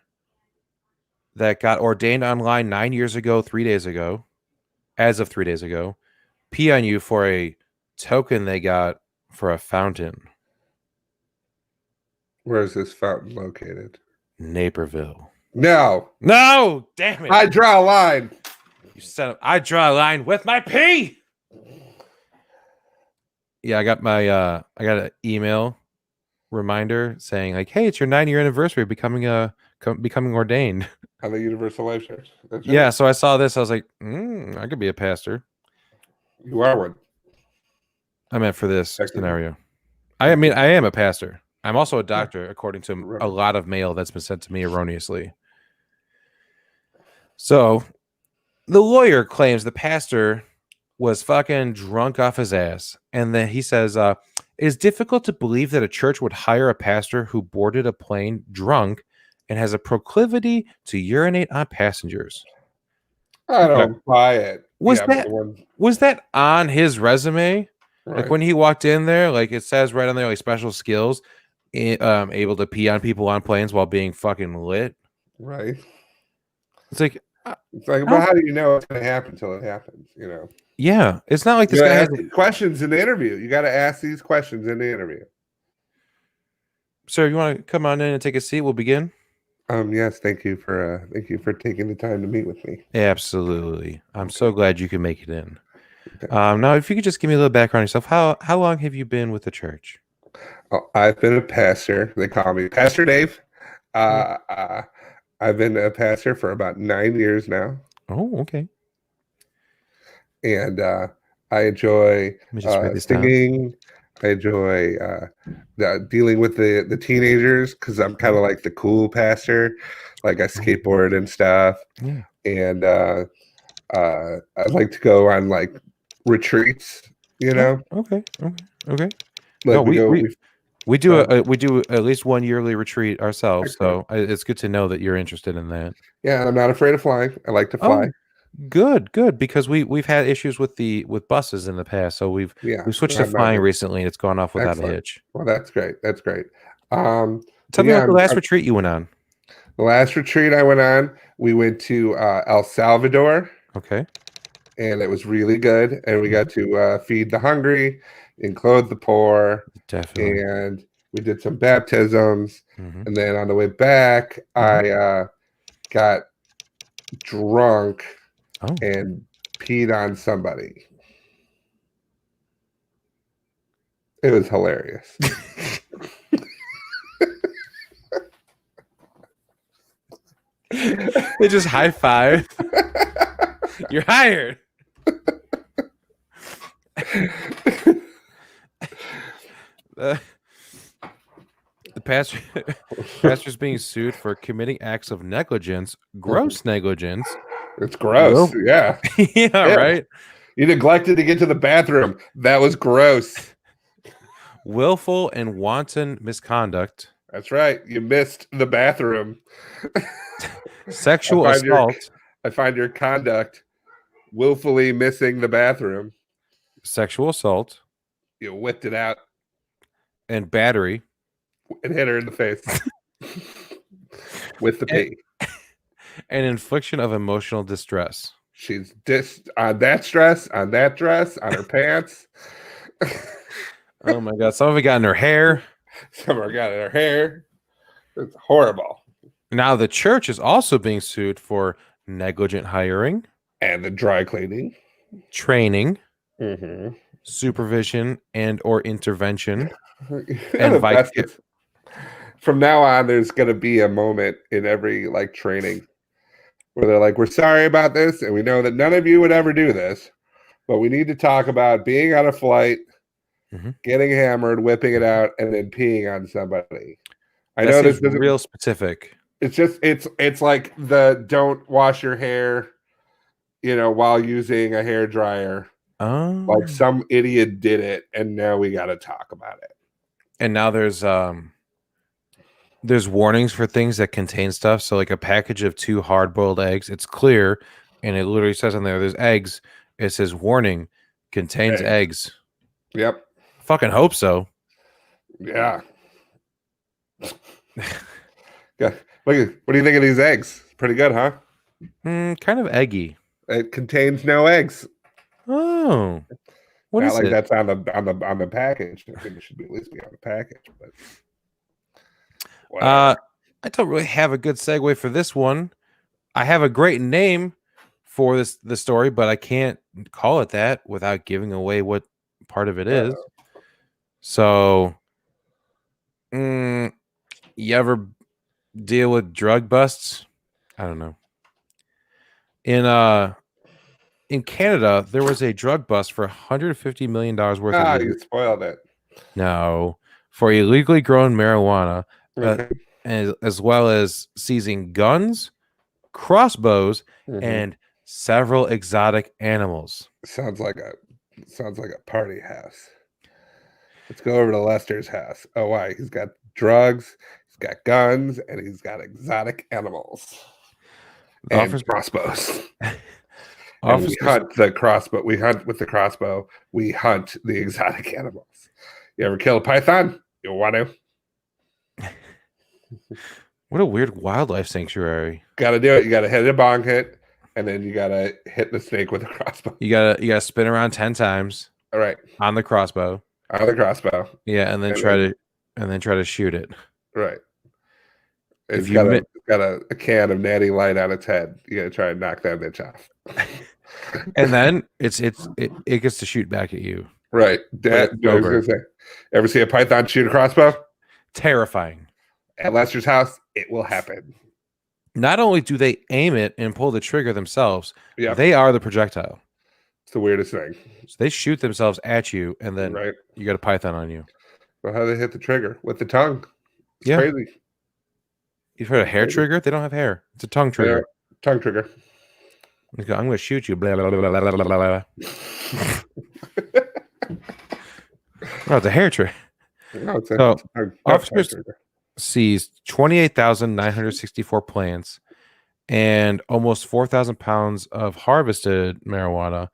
that got ordained online 9 years ago, 3 days ago, as of 3 days ago, pee on you for a token they got for a fountain? Where is this fountain located? Naperville. No. No, damn it. I draw a line. You son of, I draw a line with my pee. Yeah, I got an email reminder saying like, hey, it's your 9-year anniversary of becoming ordained. On the Universal Life Church. That's Yeah, right. so I saw this. I was like, I could be a pastor. You are one. I meant for this Technically. scenario. I mean, I am a pastor. I'm also a doctor, according to Right. a lot of mail that's been sent to me erroneously. So the lawyer claims the pastor was fucking drunk off his ass. And then he says, it is difficult to believe that a church would hire a pastor who boarded a plane drunk and has a proclivity to urinate on passengers. I don't buy it. Was Yeah, that was that on his resume? Like right. when he walked in there, like it says right on there, like special skills, able to pee on people on planes while being fucking lit. Right. It's like, It's like, but how do you know it's going to happen until it happens? You know. yeah, it's not like this You guy gotta has ask these questions in the interview. You got to ask these questions in the interview. Sir, you want to come on in and take a seat? We'll begin. Yes, thank you for taking the time to meet with me. Absolutely. I'm so Okay. glad you can make it in. Okay. Now, if you could just give me a little background on yourself, how long have you been with the church? Oh, I've been a pastor. They call me Pastor Dave. I've been a pastor for about 9 years now, Oh, okay. and I enjoy Let me just write this down. singing. I enjoy dealing with the teenagers because I'm kind of like the cool pastor. Like I skateboard and stuff, Yeah. and I like to go on like retreats. You know, Okay. like No, we go. we do at least one yearly retreat ourselves, Excellent. so it's good to know that you're interested in that. Yeah, I'm not afraid of flying. I like to fly. Oh, good, because we've had issues with buses in the past, so we've Yeah, switched to I'm not flying here. recently, and it's gone off without a Excellent. hitch. Well, that's great. That's great. Tell But me yeah, about the last retreat you went on. the last retreat I went on, we went to El Salvador, Okay, and it was really good. And we got to feed the hungry and clothe the poor, definitely. and we did some baptisms. Mhm. And then on the way back, I got drunk Oh, and peed on somebody. It was hilarious. they just high five. You're hired. The pastor's being sued for committing acts of negligence, gross negligence. It's gross. Yeah. Yeah, right. You neglected to get to the bathroom. That was gross. Willful and wanton misconduct, That's right. You missed the bathroom. sexual assault, I find your conduct willfully missing the bathroom. sexual assault, You whipped it out and battery, and hit her in the face with the pee. and infliction of emotional distress. She's on that dress, on her pants. Oh my god! Some of it got in her hair. Some of her got in her hair. It's horrible. Now the church is also being sued for negligent hiring And the dry cleaning. training, Mm-hmm. supervision and or intervention, and The best is from now on, there's going to be a moment in every like training where they're like, "We're sorry about this, and we know that none of you would ever do this, but we need to talk about being on a flight, Mhm. getting hammered, whipping it out, and then peeing on somebody." I That know this seems doesn't. real specific. It's just it's like the don't wash your hair, while using a hair dryer. Like Oh, some idiot did it, and now we got to talk about it. and now there's warnings for things that contain stuff. So like a package of 2 hard-boiled eggs, it's clear, and it literally says on there, "There's eggs." It says, "Warning, contains Eggs. eggs." Yep. Fucking hope so. Yeah. Yeah. What do you think of these eggs? Pretty good, huh? Kind of eggy. It contains no eggs. Oh, what Not is like it? that's on the package. I think it should be at least be on the package, but whatever. I don't really have a good segue for this one. I have a great name for the story, but I can't call it that without giving away what part of it is. Uh, So, you ever deal with drug busts? I don't know. In Canada, there was a drug bust for $150 million worth of you spoiled it. no for illegally grown marijuana, uh, Okay. as well as seizing guns, crossbows, Mhm. and several exotic animals. Sounds like a party house. Let's go over to Lester's house. Oh, why? He's got drugs, he's got guns, and he's got exotic animals and Officers, crossbows. And we officers, hunt the crossbow. We hunt with the crossbow. We hunt the exotic animals. You ever kill a python? You want to? what a weird wildlife sanctuary. Got to do it. You got to hit a bong hit, and then you got to hit the snake with a crossbow. You gotta spin around 10 times All right, on the crossbow. on the crossbow. Yeah, and then try to shoot it. Right. If It's you got mi- a can of natty light on its head. You got to try and knock that bitch off. and then it gets to shoot back at you. Right. But it's I was sober. gonna say, ever see a python shoot a crossbow? Terrifying. At Lester's house, it will happen. Not only do they aim it and pull the trigger themselves, Yeah, they are the projectile. it's the weirdest thing. So they shoot themselves at you, and then Right. you got a python on you. Well, how do they hit the trigger? With the tongue. It's Yeah. crazy. You've heard a hair trigger? They don't have hair. It's a tongue trigger. Yeah, tongue trigger. I'm going to shoot you. Blah, blah, blah, blah, blah, blah, blah. Oh, it's a hair trigger. No, it's So, it's a tongue officers trigger. seized 28,964 plants and almost 4,000 pounds of harvested marijuana,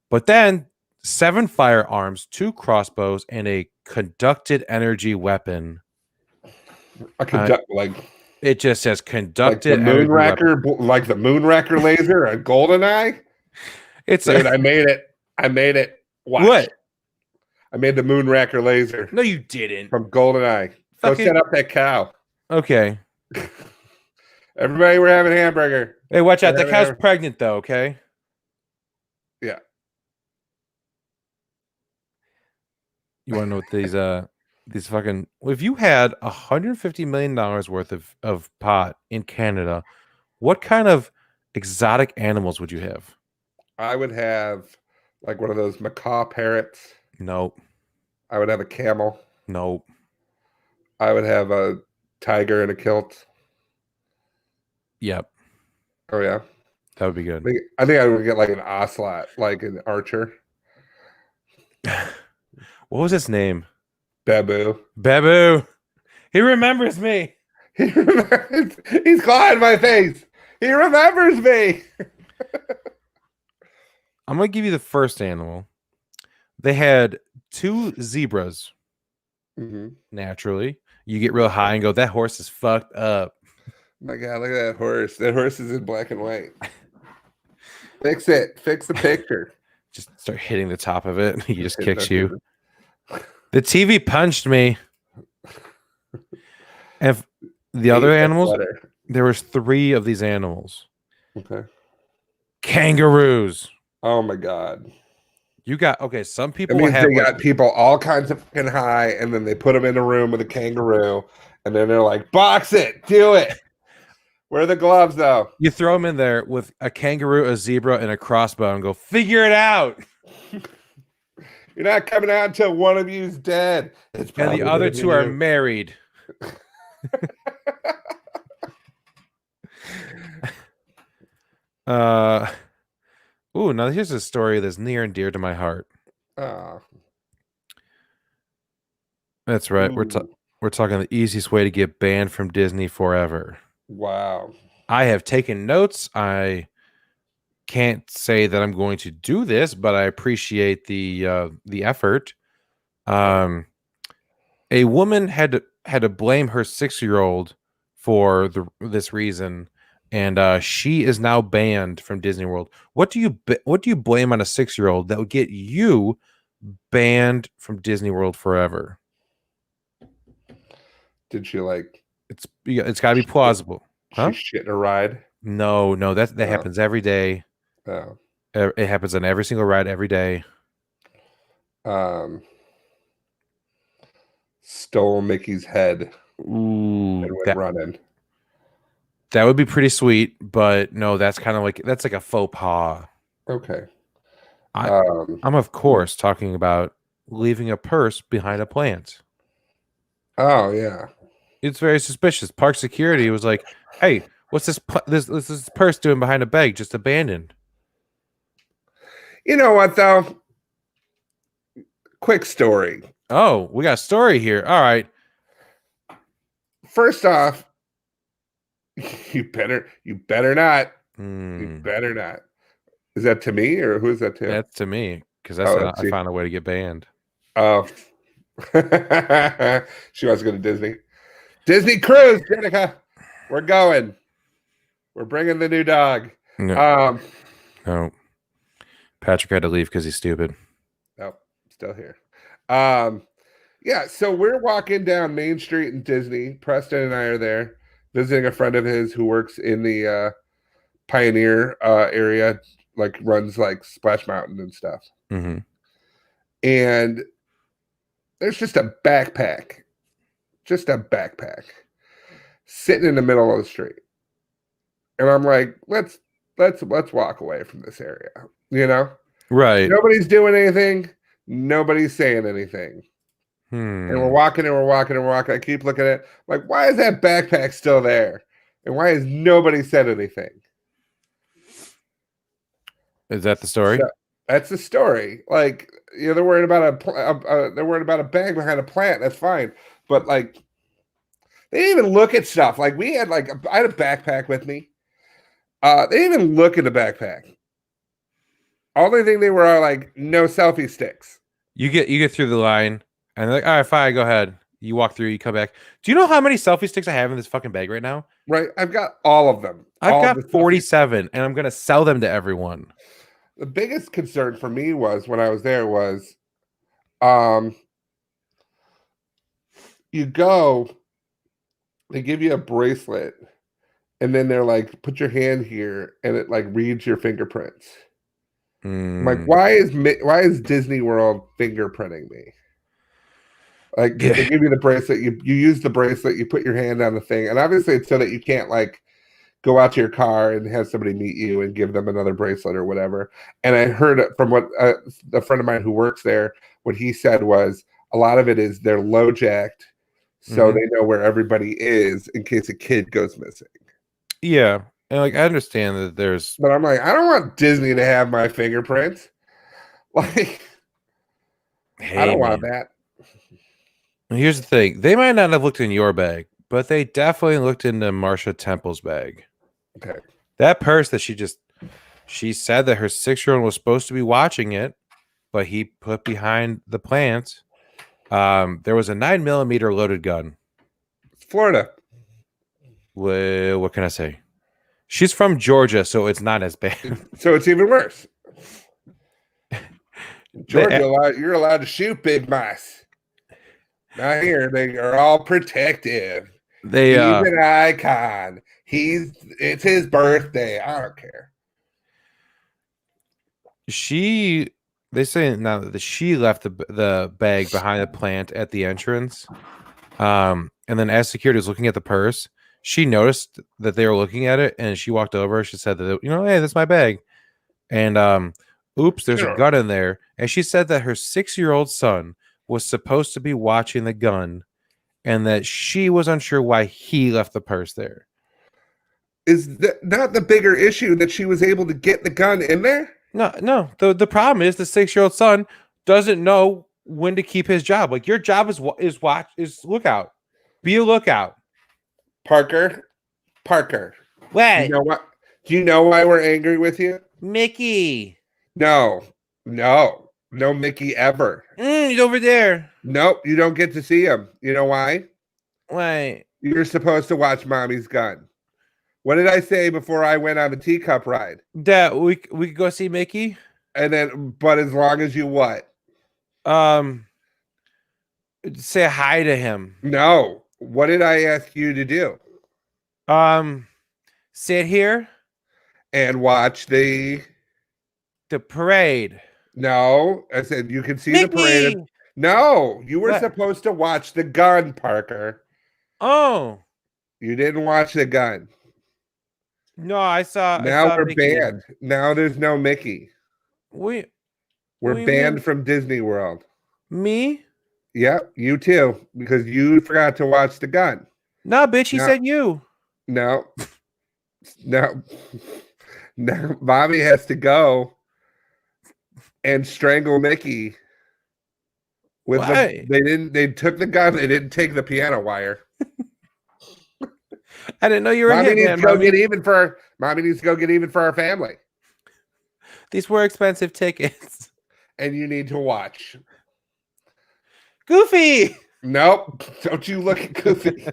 but then 7 firearms, 2 crossbows, and a conducted energy weapon. I could like It just says the conducted energy weapon. Moonraker, like the Moonraker laser, a golden eye. It's Dude, I made it. Watch. what? I made the Moonraker laser No, you didn't. from GoldenEye. Go Fucking- set up that cow. Okay. Everybody, we're having hamburger. Hey, watch out. The Whatever. cow's pregnant, though, okay? Yeah. You want to know what these fucking... If you had $150 million worth of pot in Canada, what kind of exotic animals would you have? I would have like one of those macaw parrots. Nope. I would have a camel. Nope. I would have a tiger in a kilt. Yep. Oh yeah. That would be good. I think I would get like an ocelot, like an archer. What was his name? Babu. Babu. He remembers me. He's clawing my face. He remembers me. I'm going to give you the first animal. They had 2 zebras, naturally. You get real high and go, that horse is fucked up. My God, look at that horse. That horse is in black and white. Fix it. Fix the picture. Just start hitting the top of it. He just kicks you. The TV punched me. And the other animals, there was 3 of these animals. Okay. Kangaroos. Oh my God. You got okay. Some That people means have they like got people all kinds of fucking high, and then they put them in a room with a kangaroo, and then they're like, "Box it, do it." Where are the gloves, though? you throw them in there with a kangaroo, a zebra, and a crossbow, and go figure it out. You're not coming out until one of you's dead. It's And the probably other gonna be two are you. married. Uh, ooh, now here's a story that's near and dear to my heart. Oh, That's right. ooh, We're talking the easiest way to get banned from Disney forever. wow. I have taken notes. I can't say that I'm going to do this, but I appreciate the effort. Okay. Um, a woman had to blame her 6-year-old for this reason, and she is now banned from Disney World. What do you blame on a 6-year-old that would get you banned from Disney World forever? Did she like? It's got to be Shit, plausible, she huh? shit in a ride? No, that Oh, happens every day. oh. It happens on every single ride every day. Um, stole Mickey's head Ooh, and went running. that would be pretty sweet, but no, that's kind of like that's like a faux pas. Okay. I Um, I'm of course talking about leaving a purse behind a plant. oh yeah. It's very suspicious. Park security was like, "Hey, what's this purse doing behind a bag just abandoned?" You know what though? Quick story. Oh, we got a story here. All right. First off, you better not. You Hmm, better not. Is that to me or who is that to? that's to me because Oh, I let's see. found a way to get banned. Oh, she wants to go to Disney. Disney cruise, Jenica. We're going. We're bringing the new dog. No, Um, no. Patrick had to leave because he's stupid. no, still here. Um, yeah, so we're walking down Main Street in Disney. Preston and I are there visiting a friend of his who works in the Pioneer area, like runs like Splash Mountain and stuff. Hmm. And there's just a backpack sitting in the middle of the street. And I'm like, let's walk away from this area. You know, Right. nobody's doing anything, nobody's saying anything. And we're Hmm. walking and we're walking and we're walking. I keep looking at it, like, why is that backpack still there? And why has nobody said anything? Is that the So story? that's the story. Like, you know, they're worried about they're worried about a bag behind a plant. That's fine, but like, they didn't even look at stuff. Like, we had like I had a backpack with me. They didn't even look at the backpack. Only thing they were are like no selfie sticks. You get through the line, and they're like, all right, fine, go ahead. You walk through, you come back. Do you know how many selfie sticks I have in this fucking bag right now? Right? I've got all of them. I've All of got the selfies. 47, and I'm gonna sell them to everyone. The biggest concern for me was when I was there was um you go, they give you a bracelet, and then they're like, put your hand here, and it like reads your fingerprints. I'm like, Mm. why is Disney World fingerprinting me? Like, because Yeah. they give you the bracelet, you use the bracelet, you put your hand on the thing, and obviously it's so that you can't like go out to your car and have somebody meet you and give them another bracelet or whatever. And I heard it from what a friend of mine who works there, what he said was a lot of it is they're low jacked, so Hmm. they know where everybody is in case a kid goes missing. Yeah. And like I understand that there's But I'm like, I don't want Disney to have my fingerprints. Like, I hey don't want man. that. Here's the thing. They might not have looked in your bag, but they definitely looked into Marsha Temple's bag. Okay. That purse that she said that her 6-year-old was supposed to be watching it, but he put behind the plant. There was a 9mm loaded gun. It's Florida. Well, what can I say? She's from Georgia, so it's not as bad. So it's even worse. they, Georgia, you're allowed to shoot big mice. Not here. They are all protective. they, He's an icon. It's his birthday. I don't care. she They say now that she left the bag behind the plant at the entrance. And then as security was looking at the purse, she noticed that they were looking at it, and she walked over. She said that, hey, that's my bag. And oops, there's a Sure. gun in there. And she said that her 6-year-old son was supposed to be watching the gun, and that she was unsure why he left the purse there. Is that not the bigger issue that she was able to get the gun in there? No. The problem is the 6-year-old son doesn't know when to keep his job. Like, your job is lookout. Be a lookout. Parker, do you What? know what? Do you know why we're angry with you? Mickey. No, no Mickey ever. He's over there. Nope, you don't get to see him. You know why? Why? You're supposed to watch Mommy's gun. What did I say before I went on the teacup ride? That we could go see Mickey. And then, but as long as you what? Say hi to him. No. What did I ask you to do? Sit here. And watch the parade. No, I said you can see Mickey! the parade. No, you were What? supposed to watch the gun, Parker. Oh. You didn't watch the gun. No, I saw We're Mickey. banned. Now there's no Mickey. We're banned from Disney World. Me? Yep, you too, because you forgot to watch the gun. No, bitch, he said you. No. No. Now Mommy has to go and strangle Mickey with they took the gun, they didn't take the piano wire. I didn't know you were Mommy a hitman, Mommy needs to go get even for our family. These were expensive tickets. And you need to watch. Goofy! Nope. Don't you look at Goofy.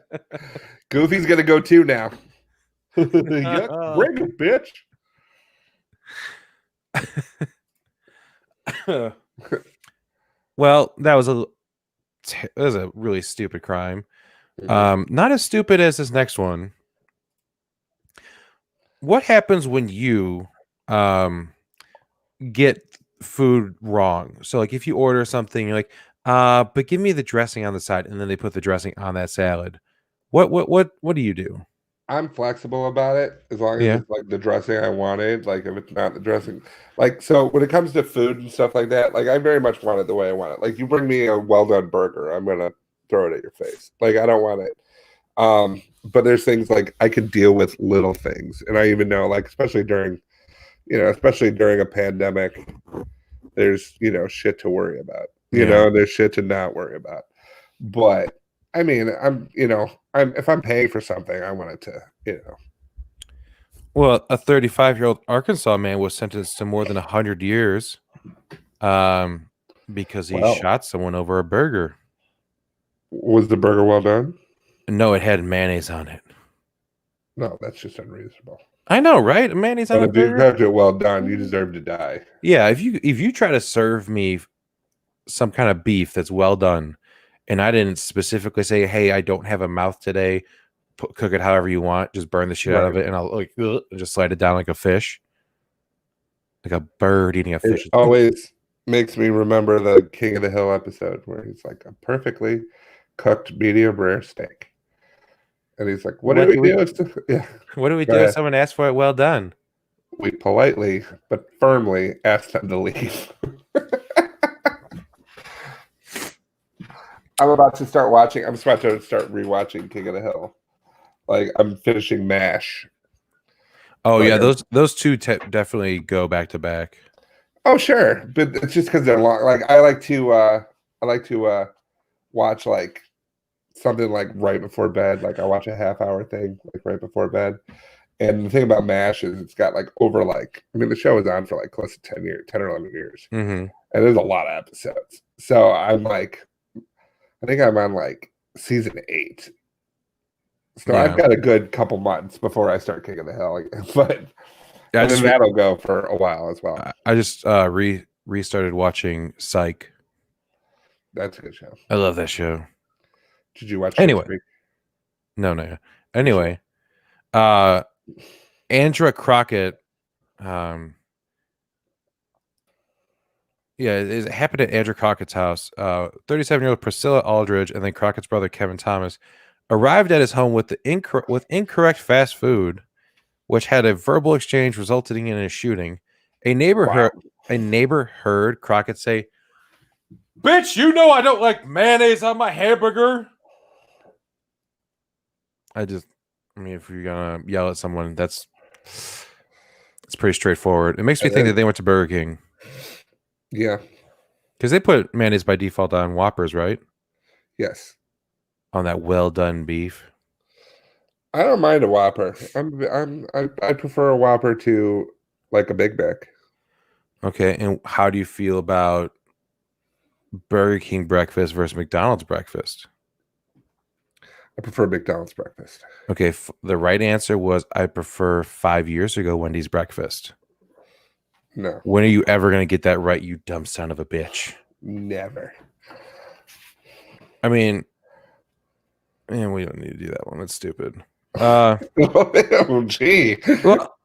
Goofy's gonna go too now. Yeah, bring it, bitch. Well, that was a really stupid crime. Not as stupid as this next one. What happens when you get food wrong? So, like, if you order something, you're like, but give me the dressing on the side, and then they put the dressing on that salad. What do you do? I'm flexible about it as long as Yeah. it's like the dressing I wanted. Like if it's not the dressing, like so when it comes to food and stuff like that, like I very much want it the way I want it. Like you bring me a well done burger, I'm gonna throw it at your face. Like I don't want it. But there's things like I can deal with little things, and I even know like especially during a pandemic, there's shit to worry about. There's shit to not worry about. But I mean, if I'm paying for something, I want it to. Well, a 35-year-old Arkansas man was sentenced to more than 100 years because he shot someone over a burger. Was the burger well done? No, it had mayonnaise on it. No, that's just unreasonable. I know, right? Mayonnaise on a burger. If you have it well done, you deserve to die. Yeah, if you try to serve me some kind of beef that's well done, and I didn't specifically say, "Hey, I don't have a mouth today. Cook it however you want. Just burn the shit out of it, and I'll like just slide it down like a fish, like a bird eating a fish." It always makes me remember the King of the Hill episode where he's like a perfectly cooked medium rare steak, and he's like, "What do we do? What do we do if someone asks for it well done?" We politely but firmly ask them to leave. I'm about to start rewatching King of the Hill. Like I'm finishing MASH. Oh yeah, those two definitely go back to back. Oh sure, but it's just because they're long. Like I like to watch like something like right before bed. Like I watch a half-hour thing like right before bed. And the thing about MASH is it's got like over the show is on for like close to 10 or 11 years. Mm-hmm. And there's a lot of episodes. So I'm like, I think I'm on like season 8. So I've got a good couple months before I start King of the Hill. But then that'll go for a while as well. I just restarted watching Psych. That's a good show. I love that show. Did you watch anyway? No. Anyway, Andra Crockett Yeah, it happened at Andrew Crockett's house. 37-year-old Priscilla Aldridge and then Crockett's brother Kevin Thomas arrived at his home with incorrect fast food, which had a verbal exchange resulting in a shooting. A neighbor Wow. heard Crockett say, "Bitch, you know I don't like mayonnaise on my hamburger." I mean, if you're gonna yell at someone, it's pretty straightforward. It makes me think that they went to Burger King. Yeah. Because they put mayonnaise by default on Whoppers, right? Yes. On that well done beef. I don't mind a Whopper. I prefer a Whopper to like a Big Mac. Okay, and how do you feel about Burger King breakfast versus McDonald's breakfast? I prefer McDonald's breakfast. Okay, the right answer was I prefer 5 years ago Wendy's breakfast. No. When are you ever going to get that right, you dumb son of a bitch? Never. I mean, man, we don't need to do that one. That's stupid. Oh, gee. Well,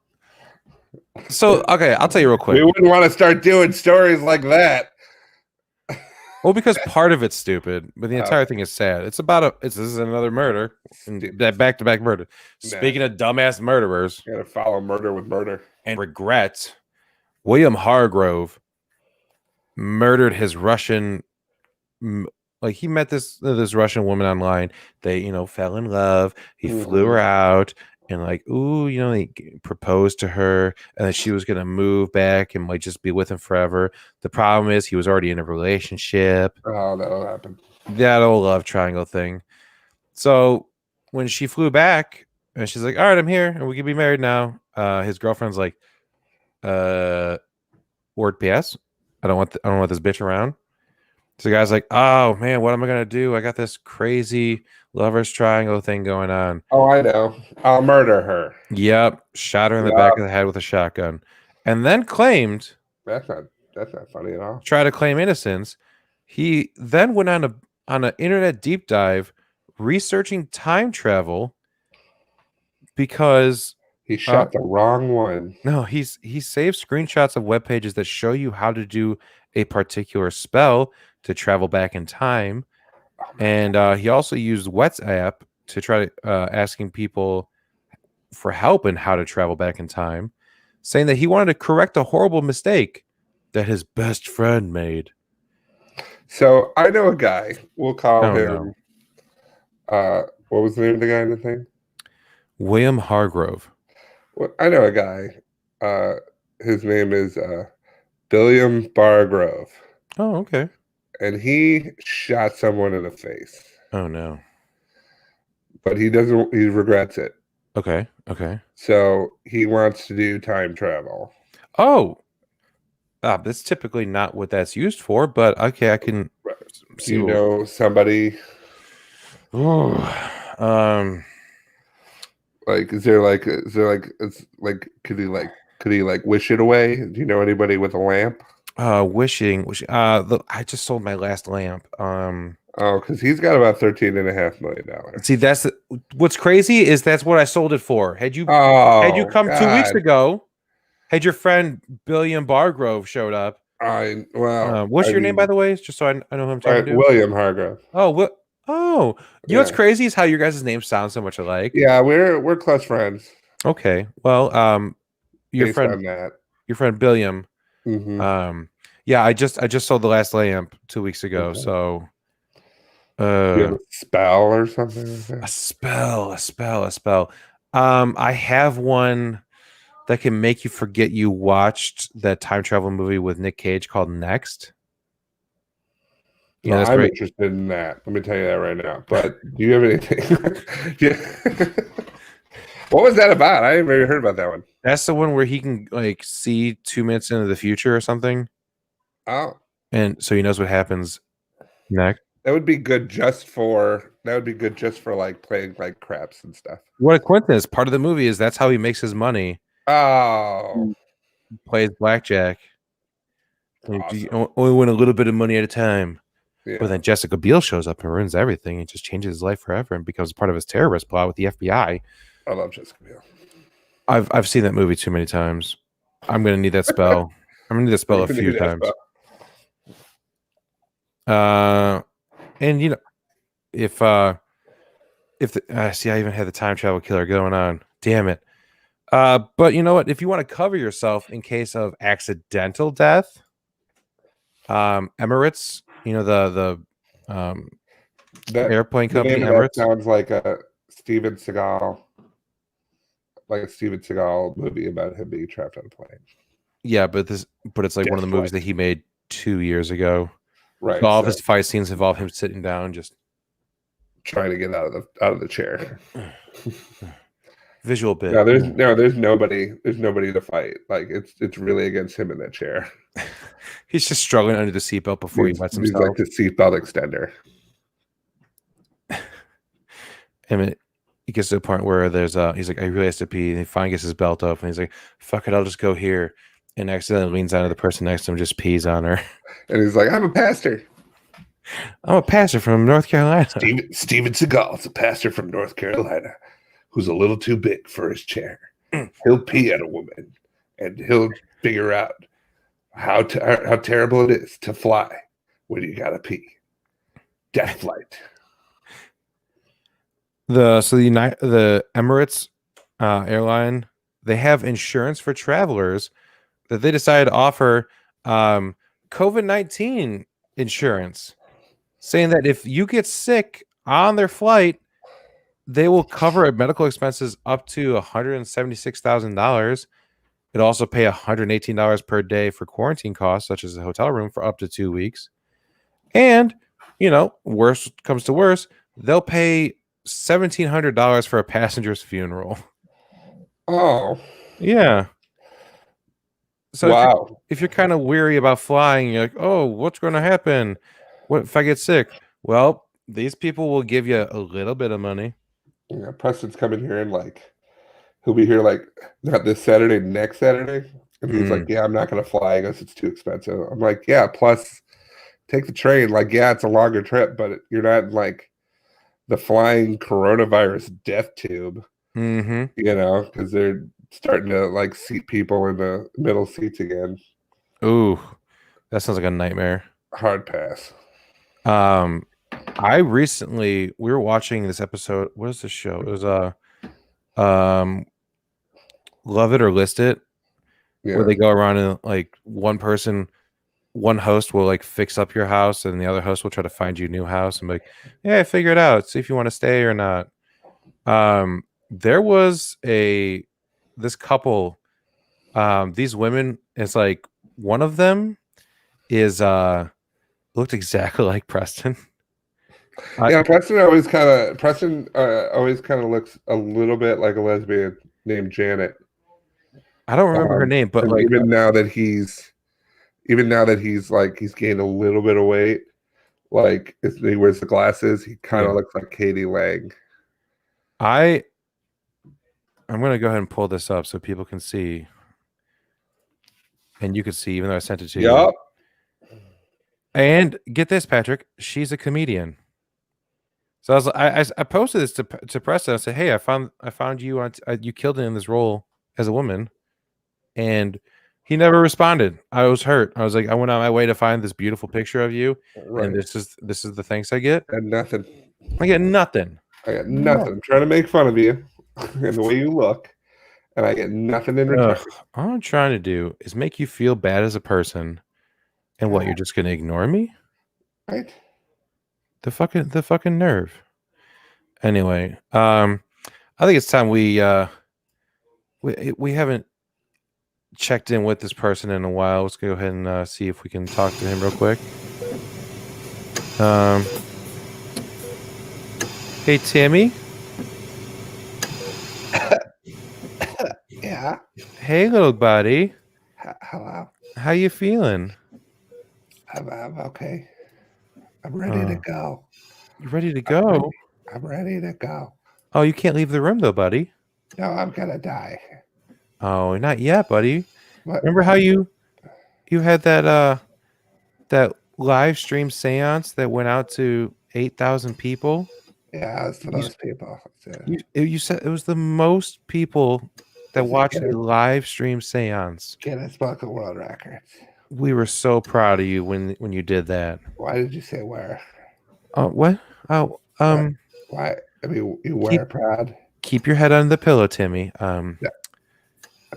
so, okay, I'll tell you real quick. We wouldn't want to start doing stories like that. Well, because part of it's stupid, but the entire thing is sad. It's about this is another murder, that back-to-back murder. Speaking of dumbass murderers, you gotta follow murder with murder and regret. William Hargrove murdered his Russian, like he met this Russian woman online. They fell in love. He flew her out. And like, ooh, he proposed to her, and then she was gonna move back and like just be with him forever. The problem is he was already in a relationship. Oh, that'll happen. That old love triangle thing. So when she flew back, and she's like, "All right, I'm here, and we can be married now." His girlfriend's like, "Word PS, I don't want this bitch around." So the guy's like, "Oh man, what am I gonna do? I got this crazy lovers triangle thing going on." Oh, I know. I'll murder her. Yep, shot her in the back of the head with a shotgun, and then claimed that's not funny at all. Try to claim innocence. He then went on an internet deep dive, researching time travel because he shot the wrong one. No, he saved screenshots of web pages that show you how to do a particular spell to travel back in time. And he also used WhatsApp to try to asking people for help in how to travel back in time, saying that he wanted to correct a horrible mistake that his best friend made. So I know a guy. We'll call him. What was the name of the guy in the thing? William Hargrove. Well, I know a guy. His name is Billiam Bargrove. Oh, okay. And he shot someone in the face. Oh no. But he doesn't. He regrets it. Okay. Okay. So he wants to do time travel. Oh. That's typically not what that's used for, but okay, I can see. You know somebody? Like, is there like, it's like, could he wish it away? Do you know anybody with a lamp? Wishing. I just sold my last lamp. Oh, because he's got about $13.5 million. See, what's crazy is that's what I sold it for. Had you come God. 2 weeks ago, had your friend Billiam Bargrove showed up? What's your name, by the way? Just so I know who I'm talking to. William Hargrove. Oh, you know what's crazy is how your guys' names sound so much alike. Yeah, we're close friends. Okay, well, your friend Billiam. Mm-hmm. Yeah, I just sold the last lamp 2 weeks ago. Okay. So, you have a spell or something like that? A spell. I have one that can make you forget you watched that time travel movie with Nick Cage called Next. Yeah, I'm interested in that. Let me tell you that right now. But do you have anything? What was that about? I haven't even heard about that one. That's the one where he can like see 2 minutes into the future or something. Oh. And so he knows what happens next. That would be good just for like playing like craps and stuff. What a coincidence. Part of the movie is that's how he makes his money. Oh. He plays blackjack. Awesome. You only win a little bit of money at a time. Yeah. But then Jessica Biel shows up and ruins everything and just changes his life forever and becomes part of his terrorist plot with the FBI. I love Jessica Biel. I've seen that movie too many times. I'm gonna need that spell. I'm gonna need that spell a few times. And if see, I even had the time travel killer going on. Damn it. But you know what? If you want to cover yourself in case of accidental death, Emirates, the That airplane the company name of that Emirates. sounds like a Steven Seagal, like a Steven Seagal movie about him being trapped on a plane. Yeah, but it's like one of Death the movies flight. that he made 2 years ago. So Right. all of So his fight scenes involve him sitting down, just trying to get out of the chair. visual bit. There's nobody to fight. Like it's really against him in that chair. He's just struggling under the seatbelt before he wets Needs like himself. the seatbelt extender. And it gets to a point where he's like, I really has to pee, and he finally gets his belt up, and he's like, fuck it, I'll just go here. And accidentally leans down to the person next to him, just pees on her. And he's like, I'm a pastor. I'm a pastor from North Carolina. Steven Seagal's a pastor from North Carolina who's a little too big for his chair. He'll pee at a woman, and he'll figure out how terrible it is to fly when you gotta pee. Death flight. The Emirates airline, they have insurance for travelers that they decided to offer COVID-19 insurance, saying that if you get sick on their flight, they will cover medical expenses up to $176,000. It'll also pay $118 per day for quarantine costs, such as a hotel room, for up to 2 weeks. And, worst comes to worst, they'll pay $1,700 for a passenger's funeral. Oh, Yeah. So wow. if you're kind of weary about flying, you're like, oh, what's going to happen? What if I get sick? Well, these people will give you a little bit of money. Yeah, Preston's coming here and he'll be here like not this Saturday, next Saturday. And he's like, yeah, I'm not going to fly. I guess it's too expensive. I'm like, yeah, plus take the train. Like, yeah, it's a longer trip, but you're not in like the flying coronavirus death tube, because they're starting to like seat people in the middle seats again. Ooh, that sounds like a nightmare. Hard pass. We were watching this episode. What is this show? It was um Love It or List It, where they go around and like one host will like fix up your house, and the other host will try to find you a new house and be like, yeah, figure it out, see if you want to stay or not. There was this couple, these women, it's like one of them is looked exactly like Preston. Yeah, Preston always kind of looks a little bit like a lesbian named Janet. I don't remember her name, but like even now that he's like he's gained a little bit of weight, like if he wears the glasses, he kind of looks like Katie Lang. I'm gonna go ahead and pull this up so people can see, and you can see, even though I sent it to you. And get this, Patrick, she's a comedian. So I posted this to Preston. I said, hey, I found you on you killed it in this role as a woman, and he never responded. I was hurt. I was like, I went on my way to find this beautiful picture of you, and this is the thanks I get. And nothing. I get nothing. I'm trying to make fun of you and the way you look, and I get nothing in return. All I'm trying to do is make you feel bad as a person, and what, you're just gonna ignore me? Right? The fucking nerve. Anyway, I think it's time we haven't checked in with this person in a while. Let's go ahead and see if we can talk to him real quick. Hey, Timmy. Yeah. Hey, little buddy. Hello. How you feeling? I'm okay. I'm ready to go. You ready to go? I'm ready to go. Oh, you can't leave the room though, buddy. No, I'm gonna die. Oh, not yet, buddy. What? Remember how you had that live stream seance that went out to 8,000 people? Yeah, it's for those people. You said it was the most people that watched a live stream seance. Guinness Book of World Records. We were so proud of you when you did that. Why did you say where? Oh, what? Oh, Why? Why? I mean, you keep were proud. keep your head on the pillow, Timmy. Yeah, I'm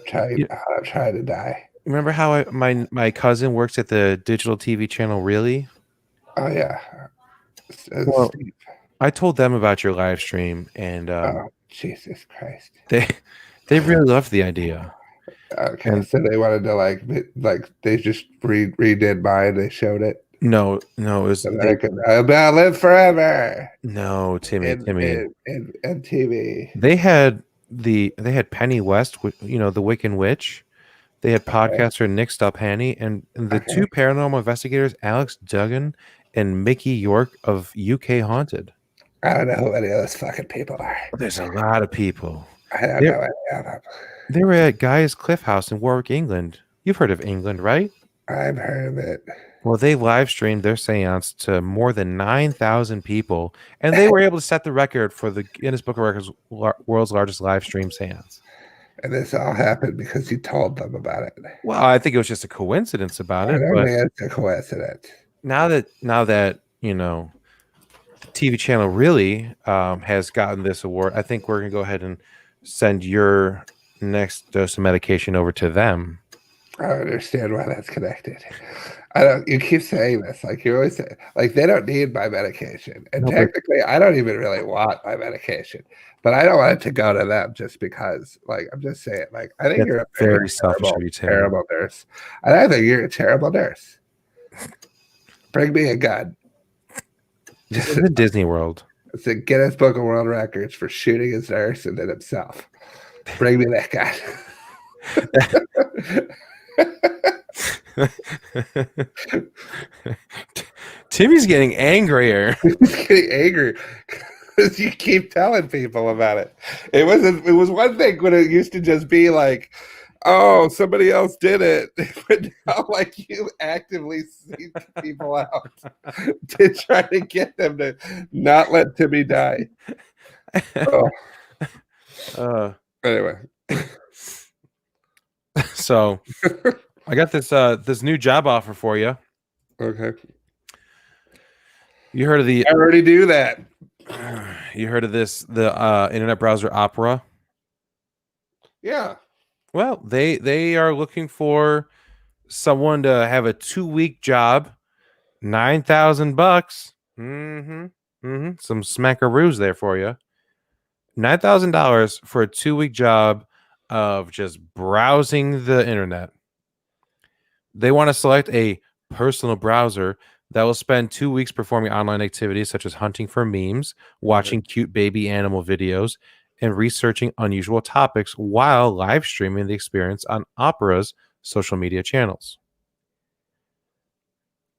trying. You, I'm trying to die. remember how my cousin works at the digital TV channel? Really? Oh yeah, Well, Steve. I told them about your live stream, and Oh Jesus Christ. they they really loved the idea. Okay, And so they wanted to like they just redid mine. They showed it, no, it was and they I could I'll live forever no, Timmy, in Timmy. TV. They had Penny West, the Wiccan Witch. They had Okay, podcaster Nick Stophani and the okay. two paranormal investigators, Alex Duggan and Mickey York of UK Haunted. I don't know who any of those fucking people are. There's a lot of people. I don't They know any of them. they were at Guy's Cliff House in Warwick, England. You've heard of England, right? I've heard of it. Well, they live streamed their seance to more than 9,000 people, and they were able to set the record for the Guinness Book of Records world's largest live stream seance. And this all happened because you told them about it. Well, I think it was just a coincidence about I it, don't but think it's a coincidence. now that the TV channel really has gotten this award, I think we're gonna go ahead and send your next dose of medication over to them. I don't understand why that's connected. I don't. You keep saying this, like you always say, like they don't need my medication, and No, but technically, I don't even really want my medication, but I don't want it to go to them just because. Like I'm just saying, like I think that's you're a very selfish of you, Timmy. terrible nurse, and I think you're a terrible nurse. Bring me a gun. This is Disney World. It's a Guinness Book of World Records for shooting his nurse and then himself. Bring me that gun. Timmy's getting angrier. He's getting angry because you keep telling people about it. It was one thing when it used to just be like, oh, somebody else did it. But now like you actively seek people out to try to get them to not let Timmy die. Oh, anyway. So I got this new job offer for you. Okay. You heard of the I already do that. you heard of the internet browser Opera? Yeah. Well, they are looking for someone to have a 2-week job, $9,000. Some smackaroos there for you. $9,000 for a 2-week job of just browsing the internet. They want to select a personal browser that will spend 2 weeks performing online activities such as hunting for memes, watching cute baby animal videos, and researching unusual topics while live streaming the experience on Opera's social media channels.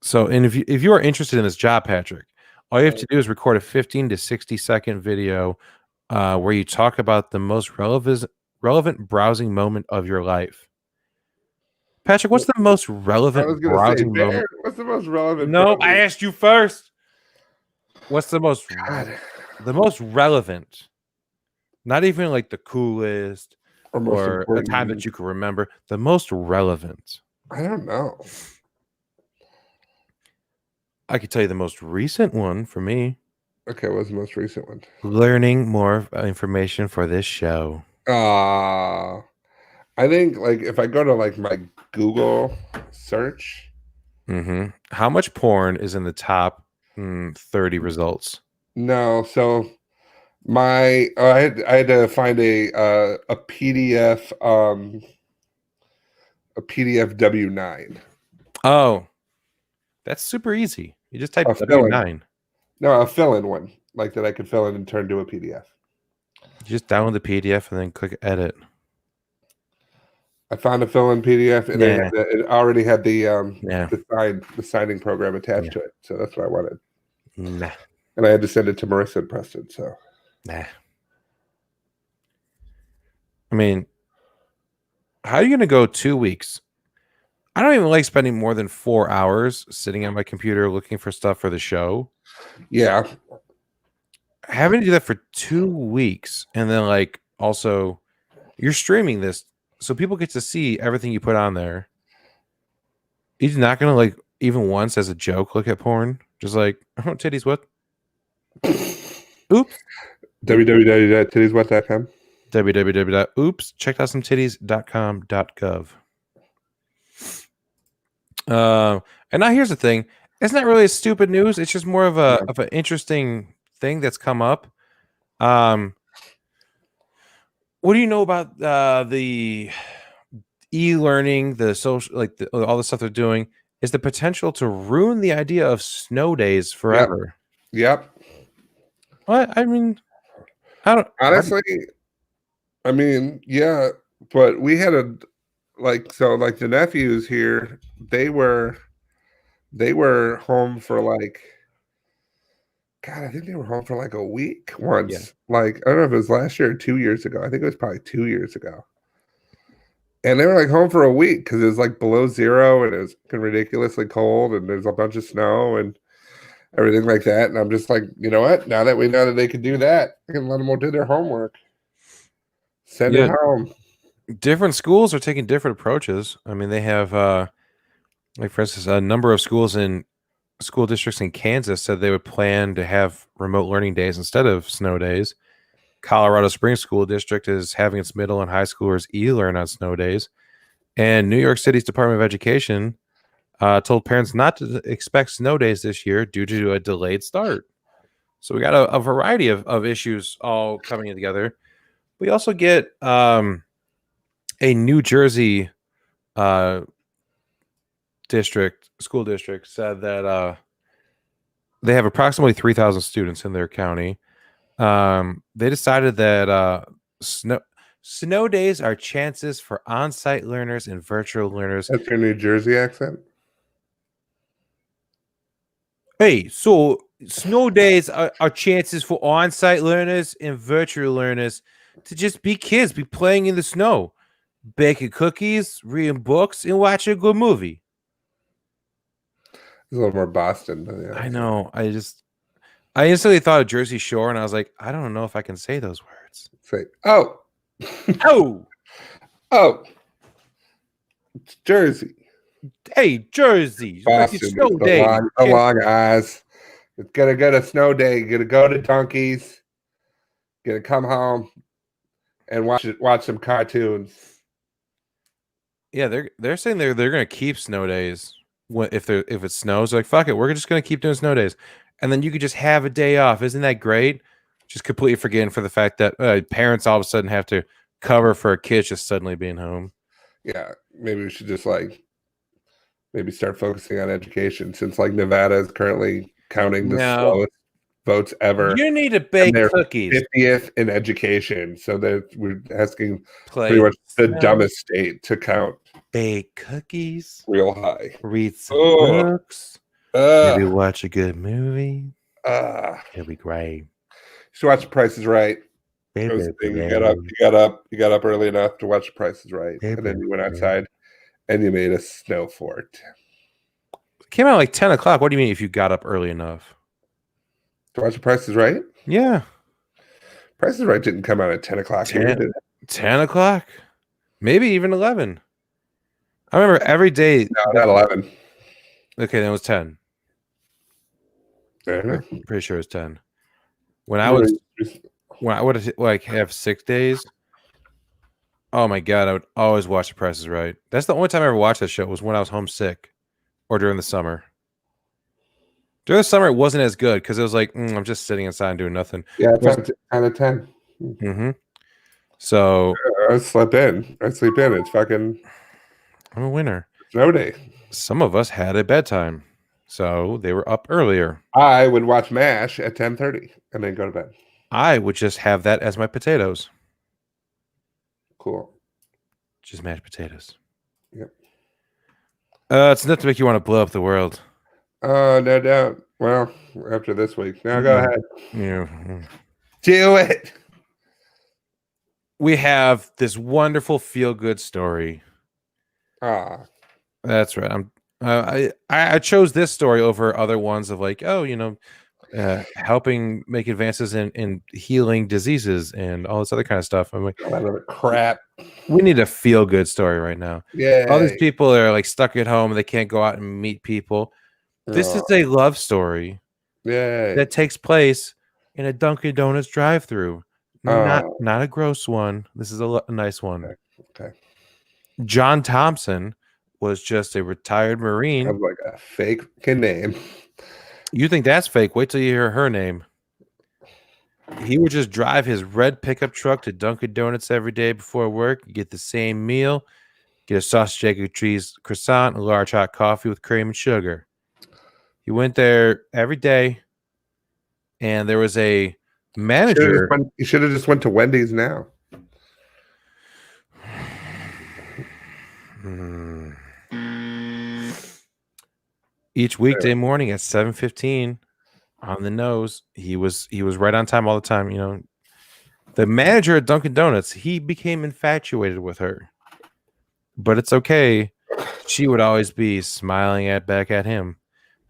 So, and if you are interested in this job, Patrick, all you have to do is record a 15 to 60-second video where you talk about the most relevant browsing moment of your life. Patrick, what's the most I relevant was gonna say browsing bear. moment? What's the most relevant? No, I asked you first. What's the most God. relevant? Not even like the coolest Or most or a time important. that you can remember. The most relevant. I don't know. I could tell you the most recent one for me. Okay, what's the most recent one? Learning more information for this show. I think like if I go to like my Google search, How much porn is in the top 30 results? no. So my I had to find a PDF a PDF W9. Oh, that's super easy. You just type A fill-in. W9. No, a fill-in one like that I could fill in and turn to a PDF. You just download the PDF and then click edit. I found a fill-in PDF and Yeah. it already had Yeah. the signing program attached to it. So that's what I wanted. Nah. And I had to send it to Marissa and Preston. So Nah. I mean, how are you going to go 2 weeks? I don't even like spending more than 4 hours sitting at my computer looking for stuff for the show. yeah. Having to do that for 2 weeks and then like also you're streaming this so people get to see everything you put on there. He's not gonna like even once as a joke look at porn. Just like, oh, titties, what? Oops. www.tittieswhat.com. www.oops. Check out some titties.com.gov. And now here's the thing. It's not really a stupid news. It's just more of a No. of an interesting thing that's come up. Um, what do you know about the e-learning, the social, like all the stuff they're doing? Is the potential to ruin the idea of snow days Yep. forever? Yep. What I mean, I don't. Honestly, I mean, yeah, but we had a like the nephews here, they were home for like God, I think they were home for like a week Yeah. once. Like, I don't know if it was last year or 2 years ago. I think it was probably 2 years ago. And they were like home for a week because it was like below zero and it was fucking ridiculously cold and there's a bunch of snow and everything like that. And I'm just like, you know what? Now that we know that they can do that, I can let them all do their homework. Send it Yeah. home. Different schools are taking different approaches. I mean, they have, like for instance, a number of schools in school districts in Kansas said they would plan to have remote learning days instead of snow days. Colorado Springs School District is having its middle and high schoolers e-learn on snow days. And New York City's Department of Education told parents not to expect snow days this year due to a delayed start. So we got a variety of issues all coming together. We also get a New Jersey uh, school district said that they have approximately 3,000 students in their county. They decided that snow days are chances for on-site learners and virtual learners. That's your New Jersey accent? Hey, so snow days are chances for on-site learners and virtual learners to just be kids, be playing in the snow, baking cookies, reading books, and watching a good movie. It's a little more Boston than the I accent. know. I instantly thought of Jersey Shore, and I was like, I don't know if I can say those words. Say, oh, Oh, oh, it's Jersey. hey, Jersey, like it's Boston is snow day. the long eyes. It's gonna go to snow day. You're gonna go to Donkeys. Gonna come home and watch some cartoons. Yeah, they're saying they're gonna keep snow days if it snows. Like fuck it, we're just gonna keep doing snow days, and then you could just have a day off. Isn't that great? Just completely forgetting for the fact that parents all of a sudden have to cover for a kid just suddenly being home. Yeah, maybe we should just like maybe start focusing on education since like Nevada is currently counting the No, slowest votes ever you need to and bake they're cookies. 50th in education. So that we're asking pretty Play much the snow, dumbest state to count bake cookies, real high. read some Oh, books, maybe uh, watch a good movie. uh. It'll be great. So watch The Price is Right. That was Baby, the thing. You got up early enough to watch The Price is Right, and then you went outside and you made a snow fort Came out like 10 o'clock. What do you mean if you got up early enough? to watch The Price is Right. Yeah. Price is Right didn't come out at 10 o'clock here, 10, did it? 10 o'clock. Maybe even 11. I remember every day. No, not 11. Okay, that was 10. Yeah. I'm pretty sure it was 10. When I Really, was when I would like have 6 days. Oh my god, I would always watch The Price is Right. That's the only time I ever watched that show was when I was homesick or during the summer. During the summer, it wasn't as good because it was like I'm just sitting inside and doing nothing. yeah, it's on at 10. Mm-hmm. So I sleep in. It's fucking I'm a winner. snow day. Some of us had a bedtime, so they were up earlier. I would watch MASH at 10:30 and then go to bed. I would just have that as my potatoes. Cool. Just mashed potatoes. Yep. It's enough to make you want to blow up the world. No doubt. Well, after this week. Now go ahead. Yeah. Do it. We have this wonderful feel-good story. Ah. That's right. I chose this story over other ones of like, helping make advances in healing diseases and all this other kind of stuff. I'm like, That other crap. We need a feel good story right now. All these Yay. people are like stuck at home. They can't go out and meet people. This is Oh, a love story yay. that takes place in a Dunkin' Donuts drive-through. Not Oh, not a gross one. This is a nice one. okay. Okay. John Thompson was just a retired Marine. Sounds like a fake name. You think that's fake? Wait till you hear her name. He would just drive his red pickup truck to Dunkin' Donuts every day before work, get the same meal, get a sausage, egg, and cheese croissant, a large hot coffee with cream and sugar. He went there every day, and there was a manager. You should have just went to Wendy's now. Each weekday morning at 7:15 on the nose, he was right on time all the time. You know, the manager at Dunkin' Donuts, he became infatuated with her, but it's okay. She would always be smiling back at him.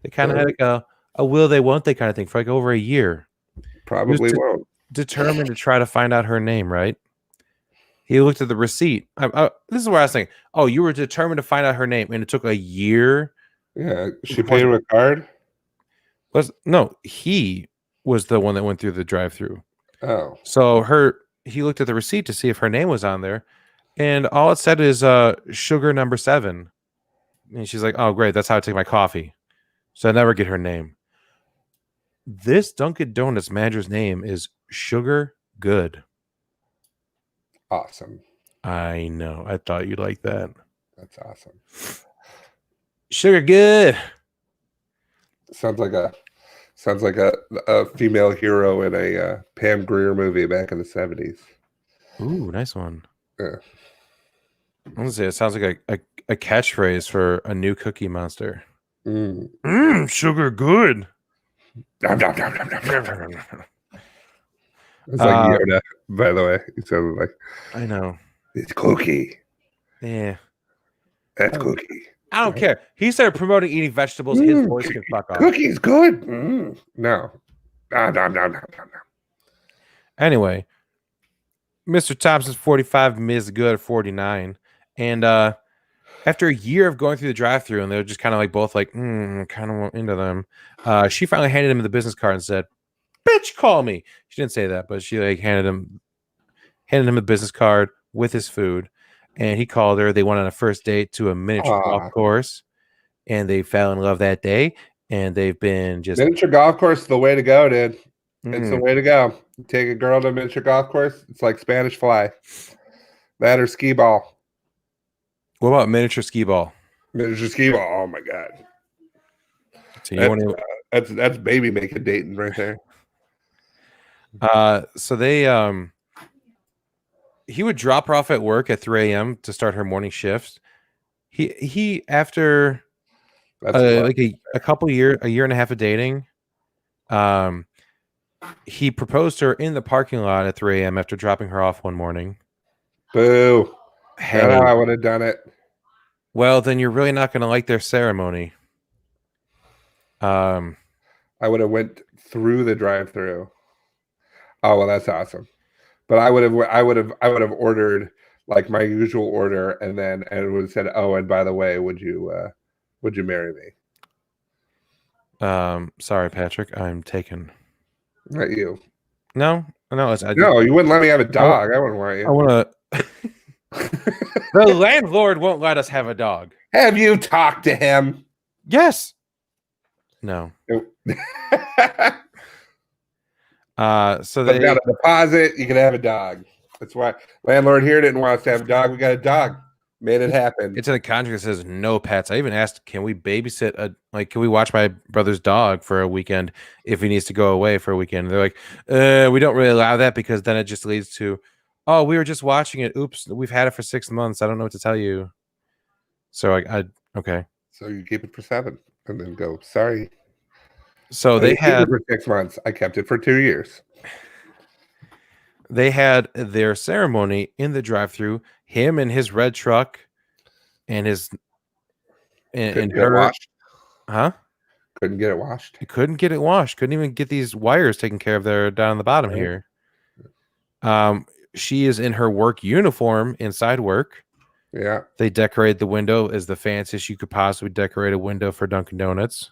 They kind of had like a will they won't they kind of thing for like over a year. He was Probably won't. determined to try to find out her name, right? He looked at the receipt. This is where I was saying, oh, you were determined to find out her name, and it took a year. Yeah. She paid with a card? No, he was the one that went through the drive-through. Oh. So he looked at the receipt to see if her name was on there, and all it said is sugar number 7. And she's like, oh, great, that's how I take my coffee. So I never get her name. This Dunkin' Donuts manager's name is Sugar Good. Awesome. I know. I thought you'd like that. That's awesome. Sugar Good. Sounds like a female hero in a Pam Grier movie back in the 70s. Ooh, nice one. Yeah. Honestly, it sounds like a catchphrase for a new Cookie Monster. Sugar Good. Nom, nom, nom, nom, nom, nom, nom, nom. It's like Yoda, by the way. He sounded like, I know. it's Cookie. Yeah. That's Cookie. I don't care. He started promoting eating vegetables. His voice can fuck off. Cookie's good. No. Nom, nom, nom, nom, nom, nom. Anyway, Mr. Thompson's 45, Ms. Good 49. And after a year of going through the drive-thru, and they're just kind of like both like, kind of into them, she finally handed him the business card and said, "Bitch, call me." She didn't say that, but she like handed him a business card with his food, and he called her. They went on a first date to a miniature golf course, and they fell in love that day. And they've been just miniature golf course is the way to go, dude. It's the way to go. You take a girl to a miniature golf course. It's like Spanish fly. That or skee ball. What about miniature skee ball? Miniature skee ball. Oh my god. So that's baby making dating right there. So they he would drop her off at work at 3 a.m. to start her morning shift. He after like a year and a half of dating, he proposed to her in the parking lot at 3 a.m. after dropping her off one morning. Boo. Hey, that's how I would have done it. Well, then you're really not going to like their ceremony. I would have went through the drive-through. Oh well, that's awesome. But I would have ordered like my usual order, and would have said, "Oh, and by the way, would you marry me?" Sorry, Patrick, I'm taken. Not you. No. No, you wouldn't let me have a dog. I wouldn't want you. I want to. The landlord won't let us have a dog. Have you talked to him? Yes. No. So they got a deposit. You can have a dog. That's why landlord here didn't want us to have a dog. We got a dog. Made it happen. It's in the contract that says no pets. I even asked, can we babysit can we watch my brother's dog for a weekend if he needs to go away for a weekend? And they're like, we don't really allow that because then it just leads to, oh, we were just watching it. Oops, we've had it for 6 months. I don't know what to tell you. So okay. So you keep it for 7 and then go, sorry. So they had it for 6 months. I kept it for 2 years. They had their ceremony in the drive-thru. Him and his red truck, and his and her. Washed. Huh? Couldn't get it washed. He couldn't get it washed. Couldn't even get these wires taken care of there down the bottom here. she is in her work uniform inside work. Yeah. They decorate the window as the fanciest you could possibly decorate a window for Dunkin' Donuts.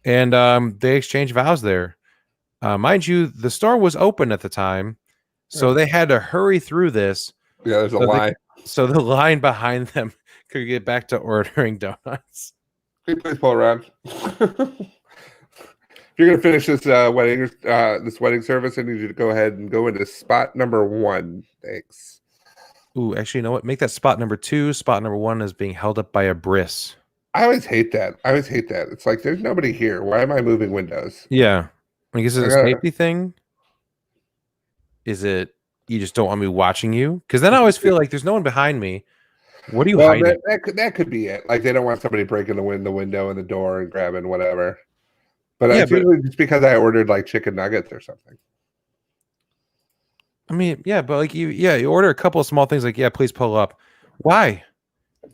And they exchange vows there. Mind you, the store was open at the time, so they had to hurry through this. Yeah, there's a So, line. so the line behind them could get back to ordering donuts. Can you please pull around? If you're gonna finish this wedding service, I need you to go ahead and go into spot number 1. Thanks. Ooh, actually, you know what? Make that spot number 2. Spot number 1 is being held up by a bris. I always hate that. It's like there's nobody here. Why am I moving windows? Yeah. I guess it's I a gotta- safety thing. Is it you just don't want me watching you? Because then I always feel like there's no one behind me. What are you Well, hiding? that could be it. Like they don't want somebody breaking the window and the door and grabbing whatever. But Yeah, it's usually just because I ordered like chicken nuggets or something. I mean, yeah, but like you order a couple of small things like, yeah, please pull up. Why?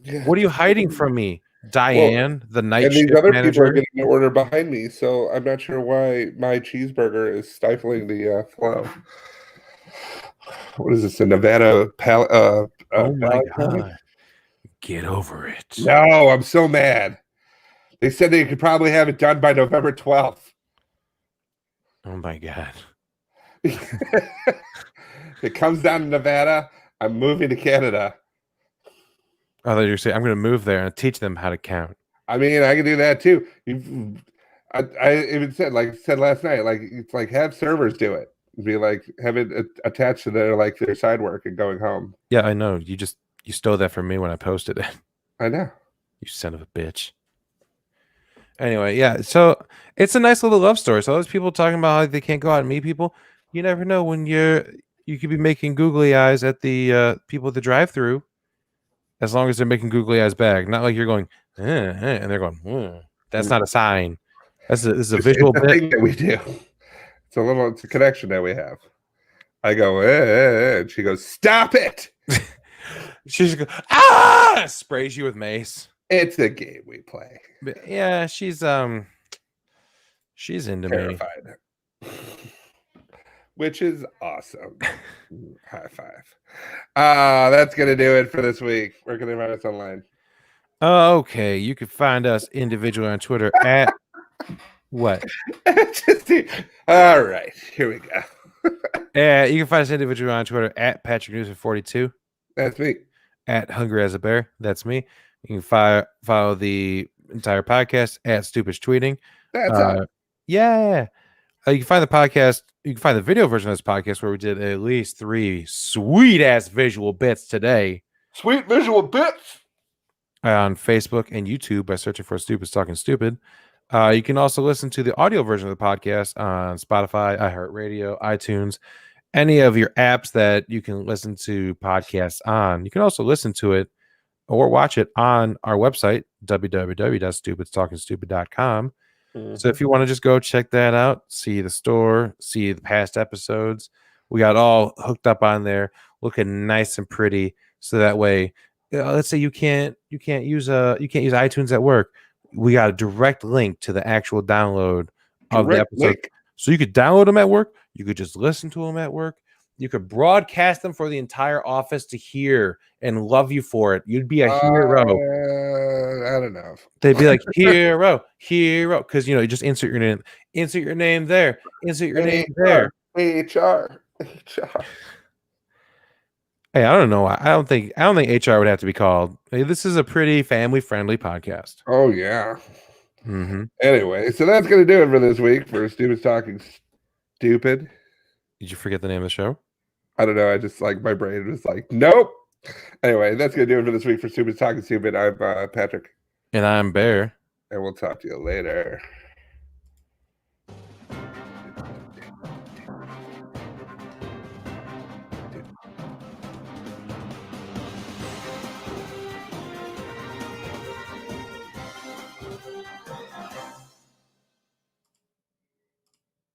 Yeah. What are you hiding from me? Diane, the night And these shift other people are manager. getting the order behind me, so I'm not sure why my cheeseburger is stifling the flow. What is this? A Nevada Oh my palate company? god. Get over it. No, I'm so mad. They said they could probably have it done by November 12th. Oh my god. It comes down to Nevada. I'm moving to Canada. I thought you were saying I'm gonna move there and teach them how to count. I mean, I can do that too. I even said, like I said last night, like it's like have servers do it. Be like have it attached to their side work and going home. Yeah, I know. You stole that from me when I posted it. I know. You son of a bitch. Anyway, yeah. So it's a nice little love story. So all those people talking about how they can't go out and meet people, you never know when you could be making googly eyes at the people at the drive-through, as long as they're making googly eyes back. Not like you're going, and they're going, that's not a sign. This is a visual It's a bit. thing that we do. It's a connection that we have. I go, and she goes, stop it. She's going, ah, sprays you with mace. It's a game we play. But yeah, she's into Terrified. Me. Which is awesome. High five. That's gonna do it for this week. Where can they find us online? Okay, you can find us individually on Twitter at what? All right, here we go. You can find us individually on Twitter at PatrickNewsom42. That's me. At Hungry as a Bear. That's me. You can follow the entire podcast at Stupid Tweeting. That's us. Yeah. You can find the podcast. You can find the video version of this podcast where we did at least 3 sweet ass visual bits today. Sweet visual bits on Facebook and YouTube by searching for Stupid Talking Stupid. You can also listen to the audio version of the podcast on Spotify, iHeartRadio, iTunes, any of your apps that you can listen to podcasts on. You can also listen to it or watch it on our website, www.stupidstalkingstupid.com. So if you want to just go check that out, see the store, see the past episodes, we got all hooked up on there, looking nice and pretty. So that way, let's say you can't use iTunes at work. We got a direct link to the actual download of the episode. Link. So you could download them at work. You could just listen to them at work. You could broadcast them for the entire office to hear and love you for it. You'd be a hero. I don't know. They'd be like, hero. Because, you just insert your name there. Insert your name there. HR. Hey, I don't know. I don't think HR would have to be called. Hey, this is a pretty family-friendly podcast. Oh, yeah. Mm-hmm. Anyway, so that's going to do it for this week for Stupid Talking Stupid. Did you forget the name of the show? I don't know. I just my brain was like, nope. Anyway, that's going to do it for this week for Stupid Talking Stupid. I'm Patrick. And I'm Bear. And we'll talk to you later.